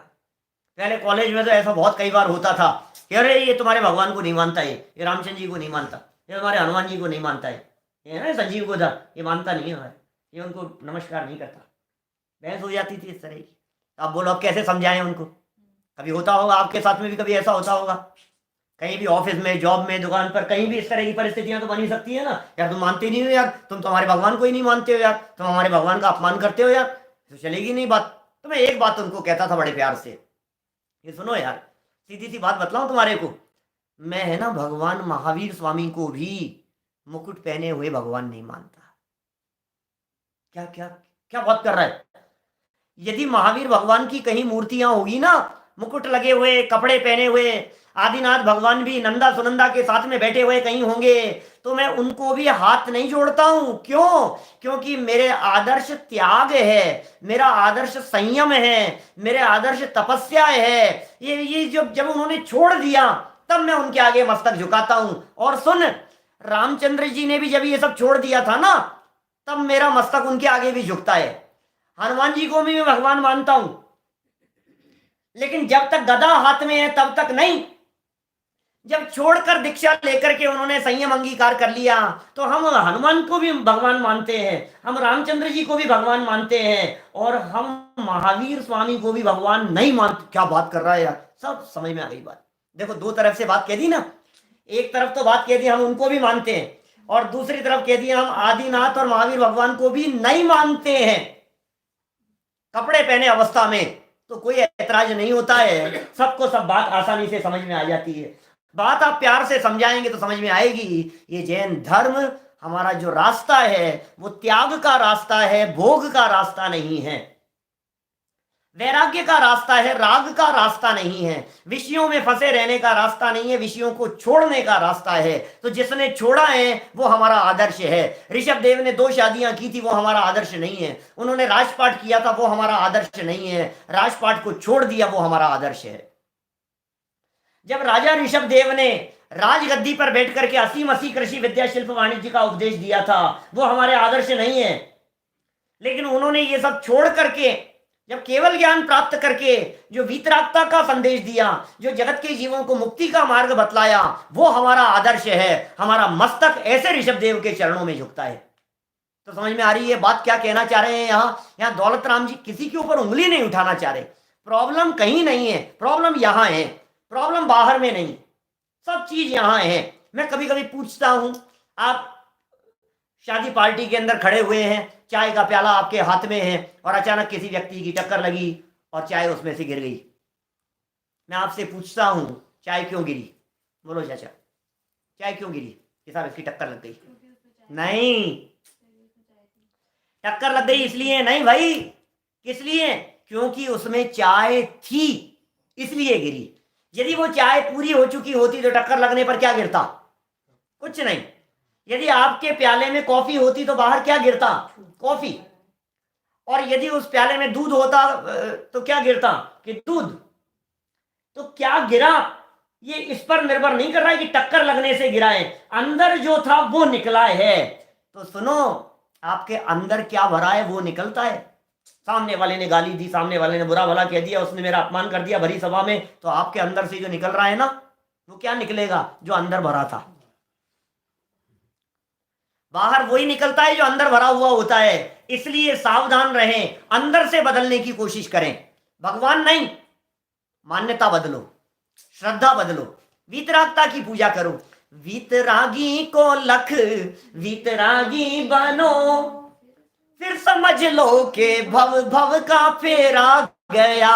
पहले कॉलेज में तो ऐसा बहुत कई बार होता था कि अरे ये तुम्हारे भगवान को नहीं मानता, ये रामचंद्र जी को नहीं मानता, ये हमारे हनुमान जी को नहीं मानता है, ये ना संजीव को था, ये मानता नहीं है हमारे, ये उनको नमस्कार नहीं करता। बहस हो जाती थी इस तरह की। आप बोलो अब कैसे समझाएं उनको? कभी होता होगा आपके साथ में भी, कभी ऐसा होता होगा, कहीं भी ऑफिस में, जॉब में, दुकान पर, कहीं भी इस तरह की परिस्थितियां तो बनी सकती है ना। यार तुम मानते नहीं हो यार, तुम तो हमारे भगवान को ही नहीं मानते हो यार, तुम हमारे भगवान का अपमान करते हो यार, तो चलेगी नहीं बात। तो मैं एक बात उनको कहता था बड़े प्यार से, ये सुनो यार, सीधी सी बात बतलाऊं तुम्हारे को, मैं है ना भगवान महावीर स्वामी को भी मुकुट पहने हुए भगवान नहीं मानता। क्या क्या क्या बात कर रहा है? यदि महावीर भगवान की कहीं मूर्तियां होगी ना मुकुट लगे हुए, कपड़े पहने हुए आदिनाथ भगवान भी नंदा सुनंदा के साथ में बैठे हुए कहीं होंगे, तो मैं उनको भी हाथ नहीं जोड़ता हूं। क्यों? क्योंकि मेरे आदर्श त्याग है, मेरा आदर्श संयम है, मेरे आदर्श तपस्या है। ये जब उन्होंने छोड़ दिया तब मैं उनके आगे मस्तक झुकाता हूं। और सुन, रामचंद्र जी ने भी जब ये सब छोड़ दिया था ना, तब मेरा मस्तक उनके आगे भी झुकता है। हनुमान जी को भी मैं भगवान मानता हूं, लेकिन जब तक गदा हाथ में है तब तक नहीं। जब छोड़कर दीक्षा लेकर के उन्होंने संयम अंगीकार कर लिया, तो हम हनुमान को भी भगवान मानते हैं, हम रामचंद्र जी को भी भगवान मानते हैं, और हम महावीर स्वामी को भी भगवान नहीं मानते। क्या बात कर रहा है यार, सब समझ में आ गई बात। देखो, दो तरफ से बात कह दी ना। एक तरफ तो बात कह दी हम उनको भी मानते हैं, और दूसरी तरफ कह दी हम आदिनाथ और महावीर भगवान को भी नहीं मानते हैं। कपड़े पहने अवस्था में तो कोई ऐतराज नहीं होता है, सबको सब बात आसानी से समझ में आ जाती है। बात आप प्यार से समझाएंगे तो समझ में आएगी। ये जैन धर्म, हमारा जो रास्ता है वो त्याग का रास्ता है, भोग का रास्ता नहीं है, वैराग्य का रास्ता है, राग का रास्ता नहीं है, विषयों में फंसे रहने का रास्ता नहीं है, विषयों को छोड़ने का रास्ता है। तो जिसने छोड़ा है वो हमारा आदर्श है। ऋषभ देव ने 2 शादियां की थी, वो हमारा आदर्श नहीं है। उन्होंने राजपाट किया था, वो हमारा आदर्श नहीं है। राजपाट को छोड़ दिया, वो हमारा आदर्श है। जब राजा ऋषभ देव ने राजगद्दी पर बैठ करके 80 कृषि विद्या शिल्प वाणिज्य का उपदेश दिया था, वो हमारे आदर्श नहीं है। लेकिन उन्होंने ये सब छोड़ करके जब केवल ज्ञान प्राप्त करके जो वीतरागता का संदेश दिया, जो जगत के जीवों को मुक्ति का मार्ग बतलाया, वो हमारा आदर्श है। हमारा मस्तक ऐसे ऋषभ देव के चरणों में झुकता है। तो समझ में आ रही है बात क्या कहना चाह रहे हैं। यहाँ दौलत राम जी किसी के ऊपर उंगली नहीं उठाना चाह रहे। प्रॉब्लम कहीं नहीं है, प्रॉब्लम यहाँ है, प्रॉब्लम बाहर में नहीं, सब चीज यहाँ है। मैं कभी कभी पूछता हूं, आप शादी पार्टी के अंदर खड़े हुए हैं, चाय का प्याला आपके हाथ में है, और अचानक किसी व्यक्ति की टक्कर लगी और चाय उसमें से गिर गई। मैं आपसे पूछता हूं, चाय क्यों गिरी? बोलो चाचा, चाय क्यों गिरी? कि साहब इसकी टक्कर लग गई। नहीं, टक्कर लग गई इसलिए नहीं भाई। किस लिए? क्योंकि उसमें चाय थी, इसलिए गिरी। यदि वो चाय पूरी हो चुकी होती तो टक्कर लगने पर क्या गिरता? कुछ नहीं। यदि आपके प्याले में कॉफी होती तो बाहर क्या गिरता? कॉफी। और यदि उस प्याले में दूध होता तो क्या गिरता? कि दूध। तो क्या गिरा ये इस पर निर्भर नहीं कर रहा है कि टक्कर लगने से गिरा है, अंदर जो था वो निकला है। तो सुनो, आपके अंदर क्या भरा है वो निकलता है। सामने वाले ने गाली दी, सामने वाले ने बुरा भला कह दिया, उसने मेरा अपमान कर दिया भरी सभा में, तो आपके अंदर से जो निकल रहा है ना, वो क्या निकलेगा? जो अंदर भरा था। बाहर वही निकलता है जो अंदर भरा हुआ होता है। इसलिए सावधान रहें, अंदर से बदलने की कोशिश करें। भगवान नहीं, मान्यता बदलो, श्रद्धा बदलो, वीतरागता की पूजा करो। वीतरागी को लख वीतरागी बनो, फिर समझ लो कि भव भव का फेरा गया।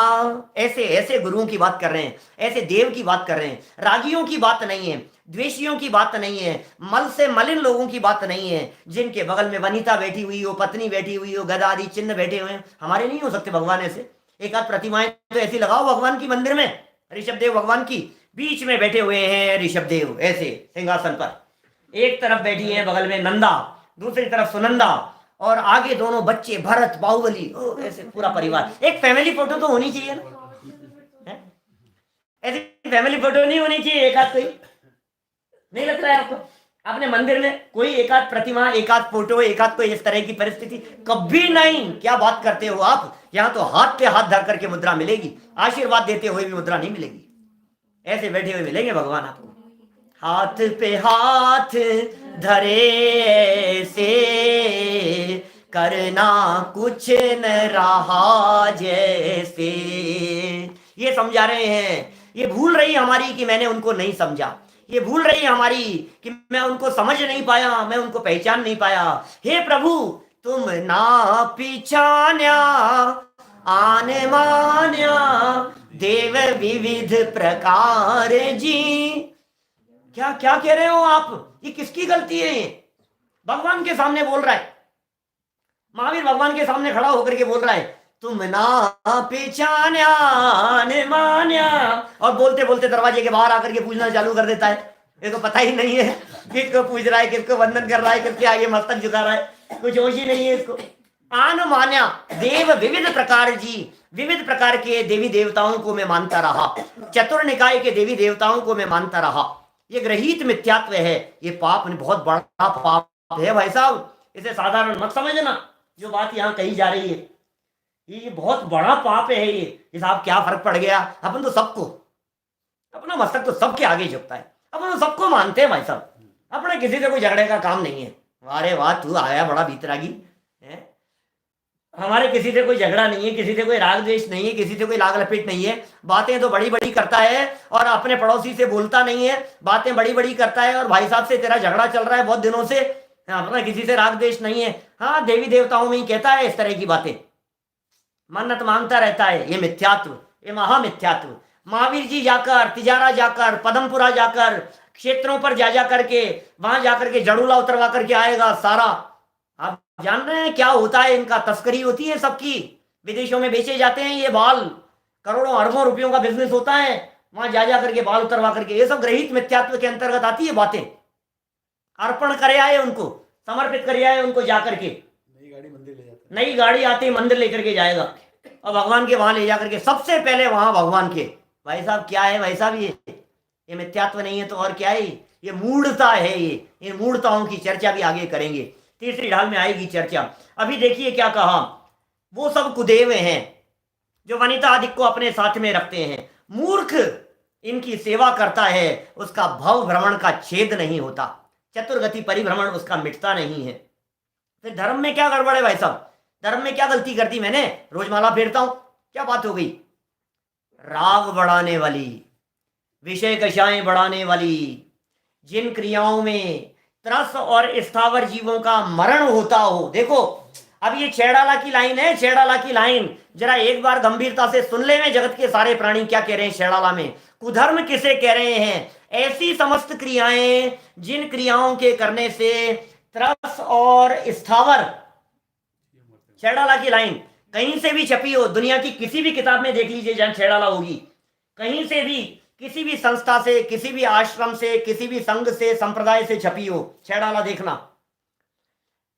ऐसे ऐसे गुरुओं की बात कर रहे हैं, ऐसे देव की बात कर रहे हैं। रागियों की बात नहीं है, द्वेषियों की बात नहीं है, मल से मलिन लोगों की बात नहीं है, जिनके बगल में वनिता बैठी हुई हो, पत्नी बैठी हुई हो, गदा आदि चिन्ह बैठे हुए हैं। हमारे नहीं हो सकते भगवान ऐसे? एक आध प्रतिमाएं तो ऐसी लगाओ भगवान की मंदिर में। ऋषभ देव भगवान की बीच में बैठे हुए हैं, ऋषभ देव ऐसे सिंहासन पर। एक तरफ बैठी है बगल में नंदा, दूसरी तरफ सुनंदा, और आगे दोनों बच्चे भरत बाहुबली, ऐसे पूरा परिवार। एक फैमिली फोटो तो होनी चाहिए ना? ऐसी फैमिली फोटो नहीं होनी चाहिए? एक आध कोई नहीं लगता है आपको? अपने मंदिर में कोई एक आध प्रतिमा, एक आध फोटो, एक आध कोई इस तरह की परिस्थिति? कभी नहीं। क्या बात करते हो आप? यहाँ तो हाथ पे हाथ धर करके मुद्रा मिलेगी, आशीर्वाद देते हुए भी मुद्रा नहीं मिलेगी। ऐसे बैठे हुए मिलेंगे भगवान आपको, हाथ पे हाथ धरे से, करना कुछ न रहा जैसे। ये समझा रहे हैं। ये भूल रही हमारी कि मैंने उनको नहीं समझा, ये भूल रही हमारी कि मैं उनको समझ नहीं पाया, मैं उनको पहचान नहीं पाया। हे प्रभु, तुम ना पिछान्या आन मान्या, देव विविध प्रकार जी। क्या क्या कह रहे हो आप? ये किसकी गलती है? ये भगवान के सामने बोल रहा है, महावीर भगवान के सामने खड़ा होकर के बोल रहा है तुम ना पहचान्या ने मान्या, और बोलते बोलते दरवाजे के बाहर आकर के पूछना चालू कर देता है। इसको पता ही नहीं है किसको पूछ रहा है, किसको वंदन कर रहा है, किसके आगे मस्तक झुका रहा है, कुछ होश ही नहीं है इसको। आन मान्या देव विविध प्रकार जी, विविध प्रकार के देवी देवताओं को मैं मानता रहा, चतुर निकाय के देवी देवताओं को मैं मानता रहा। ये ग्रहित मिथ्यात्व है, ये पाप बहुत बड़ा पाप है भाई साहब, इसे साधारण मत समझना। जो बात यहाँ कही जा रही है ये बहुत बड़ा पाप है। ये साहब क्या फर्क पड़ गया, अपन तो सबको, अपना मस्तक तो सबके आगे झुकता है, अपन तो सबको मानते हैं भाई साहब, अपने किसी से कोई झगड़े का काम नहीं है। अरे वाह तू आया बड़ा भीतरागी है, हमारे किसी से कोई झगड़ा नहीं है, किसी से कोई राग द्वेष नहीं है, किसी से कोई लाग लपेट नहीं है। बातें तो बड़ी बड़ी करता है और अपने पड़ोसी से बोलता नहीं है, बातें बड़ी बड़ी करता है, और भाई साहब से तेरा झगड़ा चल रहा है बहुत दिनों से, अपना किसी से राग द्वेष नहीं है। हाँ देवी देवताओं में ही कहता है इस तरह की बातें, मन्नत मांगता रहता है। ये मिथ्यात्व, ये महामिथ्यात्व। महावीर जी जाकर, तिजारा जाकर, पदमपुरा जाकर, क्षेत्रों पर जा करके, वहां जाकर के जड़ूला उतरवा करके आएगा सारा। आप जान रहे हैं क्या होता है, इनका तस्करी होती है सबकी, विदेशों में बेचे जाते हैं ये बाल, करोड़ों अरबों रुपयों का बिजनेस होता है, वहां जा करके बाल उतरवा करके। ये सब ग्रहित मिथ्यात्व के अंतर्गत आती है बातें। अर्पण करे आए उनको, समर्पित करे आए उनको, जाकर के नई गाड़ी मंदिर ले जाते, नई गाड़ी आती है मंदिर लेकर के जाएगा, और भगवान के वहां ले जाकर के सबसे पहले वहां भगवान के। भाई साहब क्या है भाई साहब, ये मिथ्यात्व नहीं है तो और क्या है, ये मूढ़ता है। ये मूढ़ताओं की चर्चा भी आगे करेंगे, तीसरी ढाल में आएगी चर्चा। अभी देखिए क्या कहा, वो सब कुदेव हैं जो वनिता आदि को अपने साथ में रखते हैं, मूर्ख इनकी सेवा करता है, उसका भव भ्रमण का छेद नहीं होता, चतुर्गति परिभ्रमण उसका मिटता नहीं है। फिर धर्म में क्या गड़बड़ है भाई साहब, धर्म में क्या गलती कर दी मैंने, रोजमाला फेरता हूं, क्या बात हो गई। राग बढ़ाने वाली, विषय कषाएं बढ़ाने वाली, जिन क्रियाओं में त्रस और स्थावर जीवों का मरण होता हो। देखो अब ये छेड़ाला की लाइन है, छेड़ाला की लाइन जरा एक बार गंभीरता से सुन ले में, जगत के सारे प्राणी क्या कह रहे हैं छेड़ाला में, कुधर्म किसे कह रहे हैं, ऐसी समस्त क्रियाएं जिन क्रियाओं के करने से त्रस और स्थावर, छेड़ाला की लाइन कहीं से भी छपी हो, दुनिया की किसी भी किताब में देख लीजिए जहां छेड़ाला होगी, कहीं से भी, किसी भी संस्था से, किसी भी आश्रम से, किसी भी संघ से, संप्रदाय से छपी हो, छेड़ाला देखना।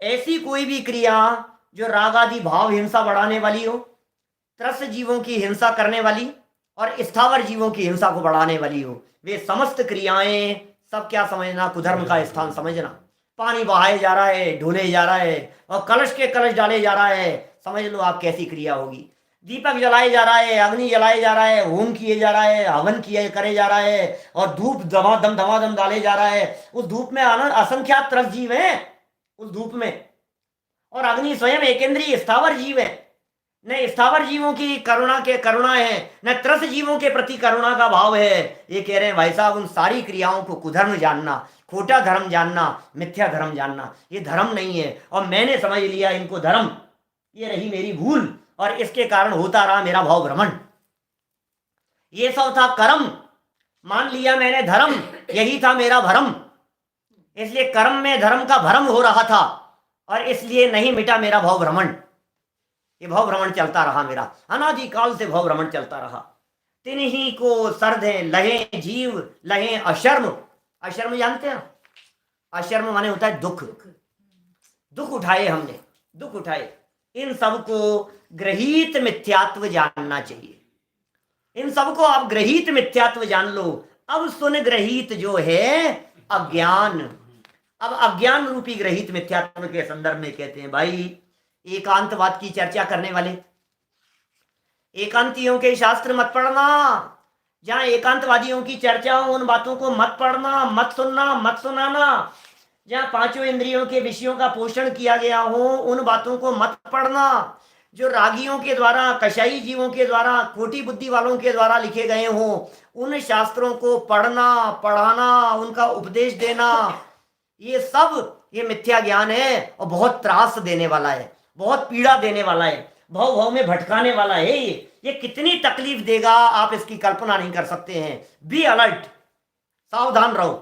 ऐसी कोई भी क्रिया जो राग आदि भाव हिंसा बढ़ाने वाली हो, त्रस्त जीवों की हिंसा करने वाली और स्थावर जीवों की हिंसा को बढ़ाने वाली हो, वे समस्त क्रियाएं सब क्या समझना, कुधर्म का स्थान समझना। पानी बहाए जा रहा है, ढोले जा रहा है, और कलश के कलश डाले जा रहा है, समझ लो आप कैसी क्रिया होगी। दीपक जलाए जा रहा है, अग्नि जलाए जा रहा है, होम किए जा रहा है, हवन किए करे जा रहा है, और धूप धमाधम डाले जा रहा है। उस धूप में असंख्यात त्रस जीव हैं उस धूप में, और अग्नि स्वयं एकेंद्रीय स्थावर जीव है। न स्थावर जीवों की करुणा है, न त्रस जीवों के प्रति करुणा का भाव है। ये कह रहे हैं भाई साहब उन सारी क्रियाओं को कुधर्म जानना, खोटा धर्म जानना, मिथ्या धर्म जानना, ये धर्म नहीं है। और मैंने समझ लिया इनको धर्म, ये रही मेरी भूल, और इसके कारण होता रहा मेरा भाव भ्रमण। ये सब था कर्म, मान लिया मैंने धर्म, यही था मेरा भरम। इसलिए कर्म में धर्म का भरम हो रहा था, और इसलिए नहीं मिटा मेरा भाव भ्रमण। ये भाव भ्रमण चलता रहा मेरा, अनादिकाल से भाव भ्रमण चलता रहा। तिन्हीं को सर्दे लहे जीव लहे अशर्म। अशर्म जानते हैं, अशर्म माने होता है दुख, दुख उठाए हमने, दुख उठाए। इन सबको ग्रहीत मिथ्यात्व जानना चाहिए, इन सबको आप ग्रहीत मिथ्यात्व जान लो। अब सुन ग्रहीत जो है अज्ञान, अब अज्ञान रूपी ग्रहीत मिथ्यात्व के संदर्भ में कहते हैं भाई एकांतवाद की चर्चा करने वाले, एकांतियों के शास्त्र मत पढ़ना, जहां एकांतवादियों की चर्चा हो उन बातों को मत पढ़ना, मत सुनना, मत सुनाना। जहां पांचों इंद्रियों के विषयों का पोषण किया गया हो उन बातों को मत पढ़ना। जो रागियों के द्वारा, कशाई जीवों के द्वारा, खोटी बुद्धि वालों के द्वारा लिखे गए हो उन शास्त्रों को पढ़ना, पढ़ाना, उनका उपदेश देना, ये सब ये मिथ्या ज्ञान है और बहुत त्रास देने वाला है, बहुत पीड़ा देने वाला है, भव भव में भटकाने वाला है। ये कितनी तकलीफ देगा आप इसकी कल्पना नहीं कर सकते हैं। बी अलर्ट, सावधान रहो,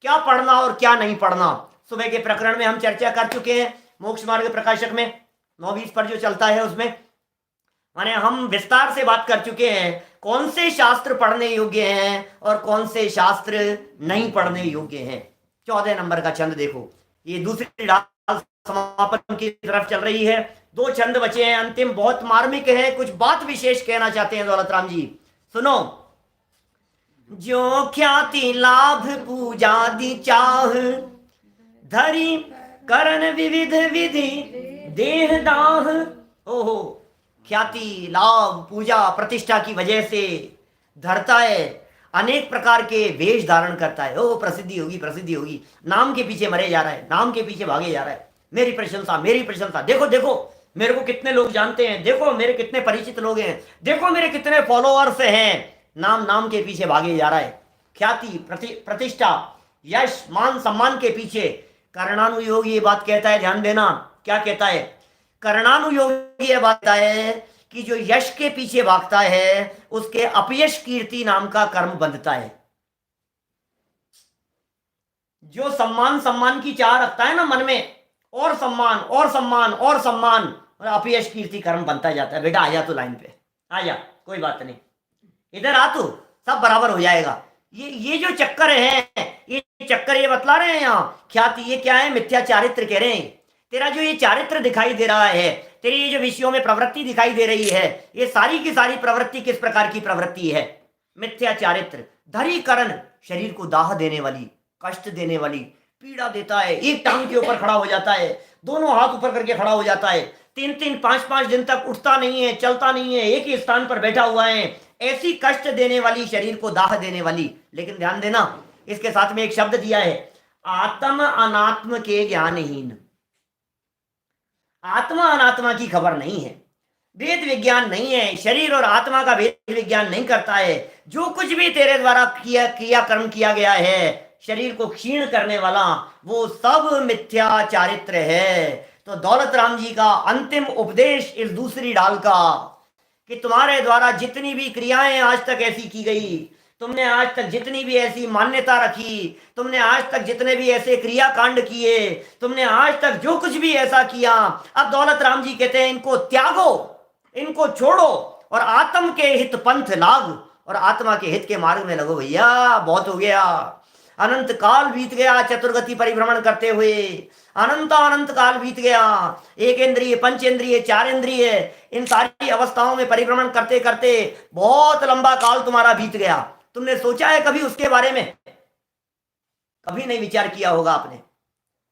क्या पढ़ना और क्या नहीं पढ़ना। सुबह के प्रकरण में हम चर्चा कर चुके हैं, मोक्ष मार्ग प्रकाशक में 9:20 पर जो चलता है उसमें माने हम विस्तार से बात कर चुके हैं कौन से शास्त्र पढ़ने योग्य हैं और कौन से शास्त्र नहीं पढ़ने योग्य हैं। 14 नंबर का छंद देखो, ये दूसरी डाल समापन की तरफ चल रही है। 2 छंद बचे हैं अंतिम, बहुत मार्मिक है, कुछ बात विशेष कहना चाहते हैं दौलत राम जी, सुनो। जो ख्याति लाभ पूजा दी चाह, धरी करण विविध विधि देह दाह। ओहो, ख्याति लाभ पूजा प्रतिष्ठा की वजह से धरता है, अनेक प्रकार के वेश धारण करता है। ओ प्रसिद्धि होगी, प्रसिद्धि होगी, नाम के पीछे मरे जा रहा है, नाम के पीछे भागे जा रहा है। मेरी प्रशंसा, मेरी प्रशंसा, देखो देखो मेरे को कितने लोग जानते हैं, देखो मेरे कितने परिचित लोग हैं, देखो मेरे कितने फॉलोअर्स हैं। नाम नाम के पीछे भागे जा रहा है। ख्याति प्रतिष्ठा यश मान सम्मान के पीछे। कर्णानुयोगी ये बात कहता है, ध्यान देना क्या कहता है। कर्णानुयोगी ये बात है कि जो यश के पीछे भागता है उसके अपयश कीर्ति नाम का कर्म बंधता है। जो सम्मान सम्मान की चाह रखता है ना मन में, और सम्मान और सम्मान और सम्मान, और अपयश कीर्ति कर्म बनता जाता है। बेटा आ जा, तो लाइन पे आ जा, कोई बात नहीं, इधर आ, तू सब बराबर हो जाएगा। ये जो चक्कर है, ये चक्कर ये बतला रहे हैं यहाँ। ख्याति ये क्या है, मिथ्या चारित्र कह रहे हैं। तेरा जो ये चारित्र दिखाई दे रहा है, तेरी ये जो विषयों में प्रवृत्ति दिखाई दे रही है, ये सारी की सारी प्रवृत्ति किस प्रकार की प्रवृत्ति है, मिथ्या चारित्र। धरी करण, शरीर को दाह देने वाली, कष्ट देने वाली, पीड़ा देता है। एक टांग के ऊपर खड़ा हो जाता है, दोनों हाथ ऊपर करके खड़ा हो जाता है, 3-3 5-5 दिन तक उठता नहीं है, चलता नहीं है, एक ही स्थान पर बैठा हुआ है। ऐसी कष्ट देने वाली, शरीर को दाह देने वाली। लेकिन ध्यान देना, इसके साथ में एक शब्द दिया है, आत्म अनात्म के ज्ञानहीन। आत्मा अनात्मा की खबर नहीं है, वेद विज्ञान नहीं है, शरीर और आत्मा का वेद विज्ञान नहीं करता है। जो कुछ भी तेरे द्वारा किया कर्म किया गया है, शरीर को क्षीण करने वाला, वो सब मिथ्या चारित्र है। तो दौलत राम जी का अंतिम उपदेश इस दूसरी डाल का, कि तुम्हारे द्वारा जितनी भी क्रियाएं आज तक ऐसी की गई, तुमने आज तक जितनी भी ऐसी मान्यता रखी, तुमने आज तक जितने भी ऐसे क्रियाकांड किए, तुमने आज तक जो कुछ भी ऐसा किया, अब दौलत राम जी कहते हैं इनको त्यागो, इनको छोड़ो और आत्म के हित पंथ लाग, और आत्मा के हित के मार्ग में लगो। भैया बहुत हो गया, अनंत काल बीत गया चतुर्गति परिभ्रमण करते हुए, अनंत काल बीत गया, एक इंद्रिय, पंचेंद्रिय, 4 इंद्रिय, इन सारी अवस्थाओं में परिभ्रमण करते करते बहुत लंबा काल तुम्हारा बीत गया। तुमने सोचा है कभी उसके बारे में? कभी नहीं विचार किया होगा आपने,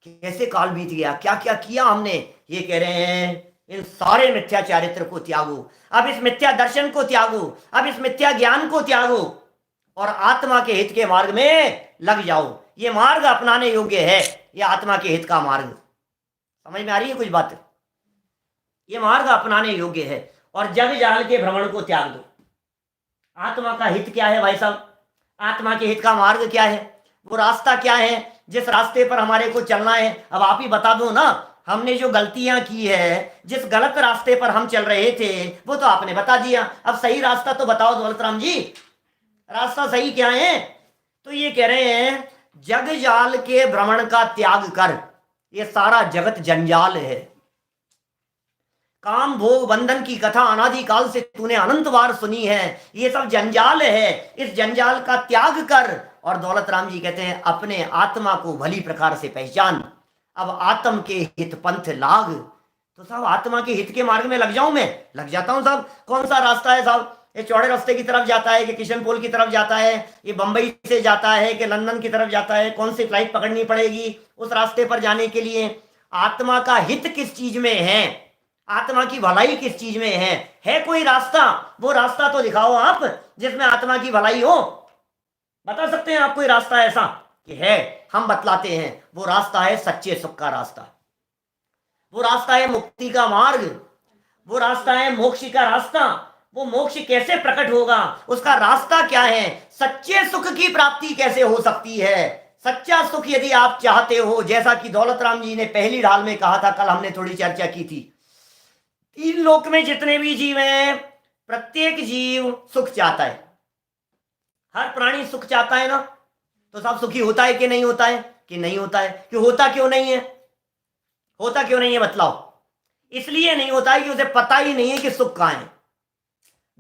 कैसे काल बीत गया, क्या क्या किया हमने। ये कह रहे हैं इन सारे मिथ्या चारित्र को त्यागो, अब इस मिथ्या दर्शन को त्यागो, अब इस मिथ्या ज्ञान को त्यागो और आत्मा के हित के मार्ग में लग जाओ। ये मार्ग अपनाने योग्य है, ये आत्मा के हित का मार्ग। समझ में आ रही है कुछ बात? ये मार्ग अपनाने योग्य है और जग जाल के भ्रमण को त्याग दो। आत्मा का हित क्या है भाई साहब? आत्मा के हित का मार्ग क्या है? वो रास्ता क्या है जिस रास्ते पर हमारे को चलना है? अब आप ही बता दो ना, हमने जो गलतियां की है, जिस गलत रास्ते पर हम चल रहे थे, वो तो आपने बता दिया। अब सही रास्ता तो बताओ दौलत राम जी, रास्ता सही क्या है? तो ये कह रहे हैं जग जाल के भ्रमण का त्याग कर, ये सारा जगत जंजाल है। काम भोग बंधन की कथा अनादिकाल से तूने अनंत बार सुनी है, ये सब जंजाल है, इस जंजाल का त्याग कर। और दौलत राम जी कहते हैं अपने आत्मा को भली प्रकार से पहचान, अब आत्म के हित पंथ लाग। तो साहब आत्मा के हित के मार्ग में लग जाऊं? मैं लग जाता हूं साहब। कौन सा रास्ता है साहब? ये चौड़े रास्ते की तरफ जाता है कि किशनपोल की तरफ जाता है, ये बंबई से जाता है कि लंदन की तरफ जाता है? कौन सी फ्लाइट पकड़नी पड़ेगी उस रास्ते पर जाने के लिए? आत्मा का हित किस चीज में है, आत्मा की भलाई किस चीज में है कोई रास्ता? वो रास्ता तो दिखाओ आप जिसमें आत्मा की भलाई हो। बता सकते हैं आप कोई रास्ता ऐसा कि है? हम बतलाते हैं, वो रास्ता है सच्चे सुख का रास्ता, वो रास्ता है मुक्ति का मार्ग, वो रास्ता है मोक्ष का रास्ता। वो मोक्ष कैसे प्रकट होगा, उसका रास्ता क्या है? सच्चे सुख की प्राप्ति कैसे हो सकती है? सच्चा सुख यदि आप चाहते हो, जैसा कि दौलत राम जी ने पहली ढाल में कहा था, कल हमने थोड़ी चर्चा की थी, 3 लोक में जितने भी जीव हैं, प्रत्येक जीव सुख चाहता है, हर प्राणी सुख चाहता है ना। तो सब सुखी होता है कि नहीं होता है? कि नहीं होता है। कि होता क्यों नहीं है? होता क्यों नहीं है बतलाओ? इसलिए नहीं होता है कि उसे पता ही नहीं है कि सुख कहाँ है।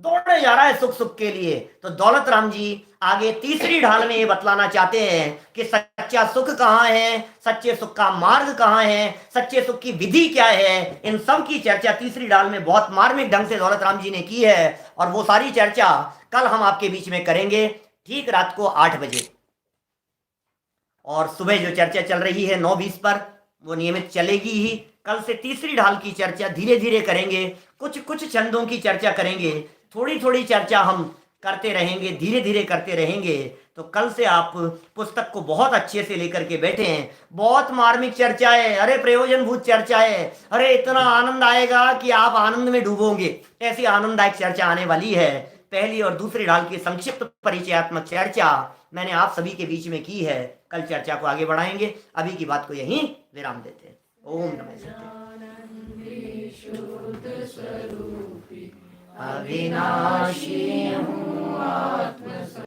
दौड़े जा रहा है सुख सुख के लिए। तो दौलत राम जी आगे तीसरी ढाल में ये बतलाना चाहते हैं कि सच्चा सुख कहाँ है, सच्चे सुख का मार्ग कहाँ है, सच्चे सुख की विधि क्या है, इन सब की चर्चा तीसरी ढाल में बहुत मार्मिक ढंग से दौलत राम जी ने की है। और वो सारी चर्चा कल हम आपके बीच में करेंगे ठीक रात को 8 बजे। और सुबह जो चर्चा चल रही है 9:20 पर, वो नियमित चलेगी ही। कल से तीसरी ढाल की चर्चा धीरे धीरे करेंगे, कुछ कुछ छंदों की चर्चा करेंगे, थोड़ी थोड़ी चर्चा हम करते रहेंगे, धीरे धीरे करते रहेंगे। तो कल से आप पुस्तक को बहुत अच्छे से लेकर के बैठे हैं। बहुत मार्मिक चर्चा है, अरे प्रयोजनभूत चर्चा है, अरे इतना आनंद आएगा कि आप आनंद में डूबोगे, ऐसी आनंददायक चर्चा आने वाली है। पहली और दूसरी ढाल की संक्षिप्त परिचयात्मक चर्चा मैंने आप सभी के बीच में की है। कल चर्चा को आगे बढ़ाएंगे, अभी की बात को यहीं विराम देते हैं। ओम नमः सत्य। अविनाशी हूँ आत्म